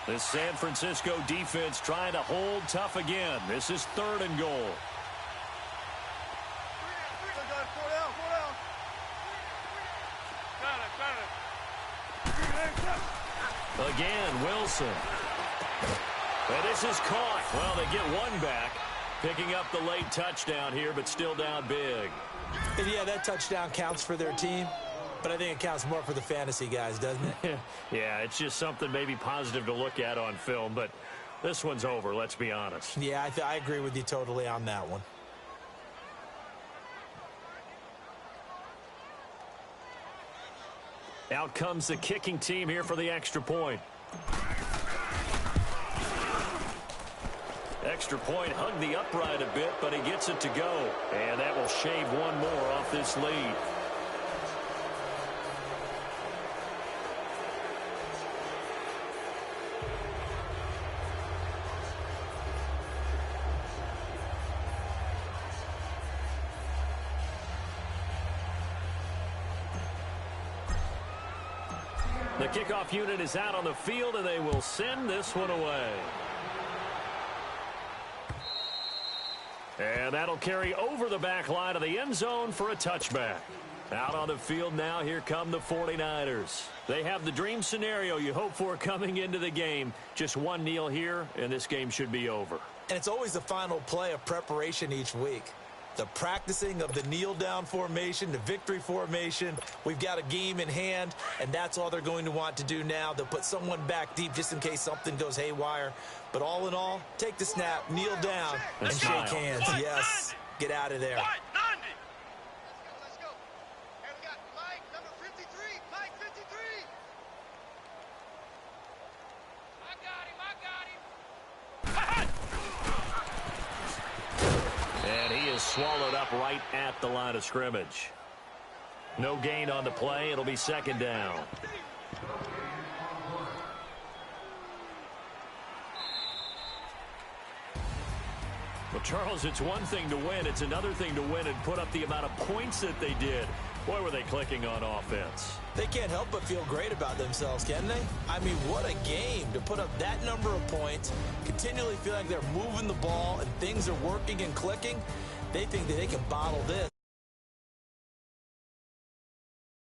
This San Francisco defense trying to hold tough again. This is 3rd and goal. Again, Wilson. And this is caught. Well, they get one back. Picking up the late touchdown here, but still down big. And yeah, that touchdown counts for their team, but I think it counts more for the fantasy guys, doesn't it? Yeah, it's just something maybe positive to look at on film, but this one's over, let's be honest. Yeah, I agree with you totally on that one. Out comes the kicking team here for the extra point. Extra point hugged the upright a bit, but he gets it to go. And that will shave one more off this lead. The kickoff unit is out on the field, and they will send this one away. And that'll carry over the back line of the end zone for a touchback. Out on the field now, here come the 49ers. They have the dream scenario you hope for coming into the game. Just one kneel here, and this game should be over. And it's always the final play of preparation each week. The practicing of the kneel-down formation, the victory formation. We've got a game in hand, and that's all they're going to want to do now. They'll put someone back deep just in case something goes haywire. But all in all, take the snap, kneel down, and shake hands. Yes, get out of there. Let's go. Here we got Mike, number 53. Mike, 53. I got him. And he is swallowed up right at the line of scrimmage. No gain on the play. It'll be second down. Well, Charles, it's one thing to win. It's another thing to win and put up the amount of points that they did. Boy, were they clicking on offense. They can't help but feel great about themselves, can they? I mean, what a game to put up that number of points, continually feel like they're moving the ball and things are working and clicking. They think that they can bottle this.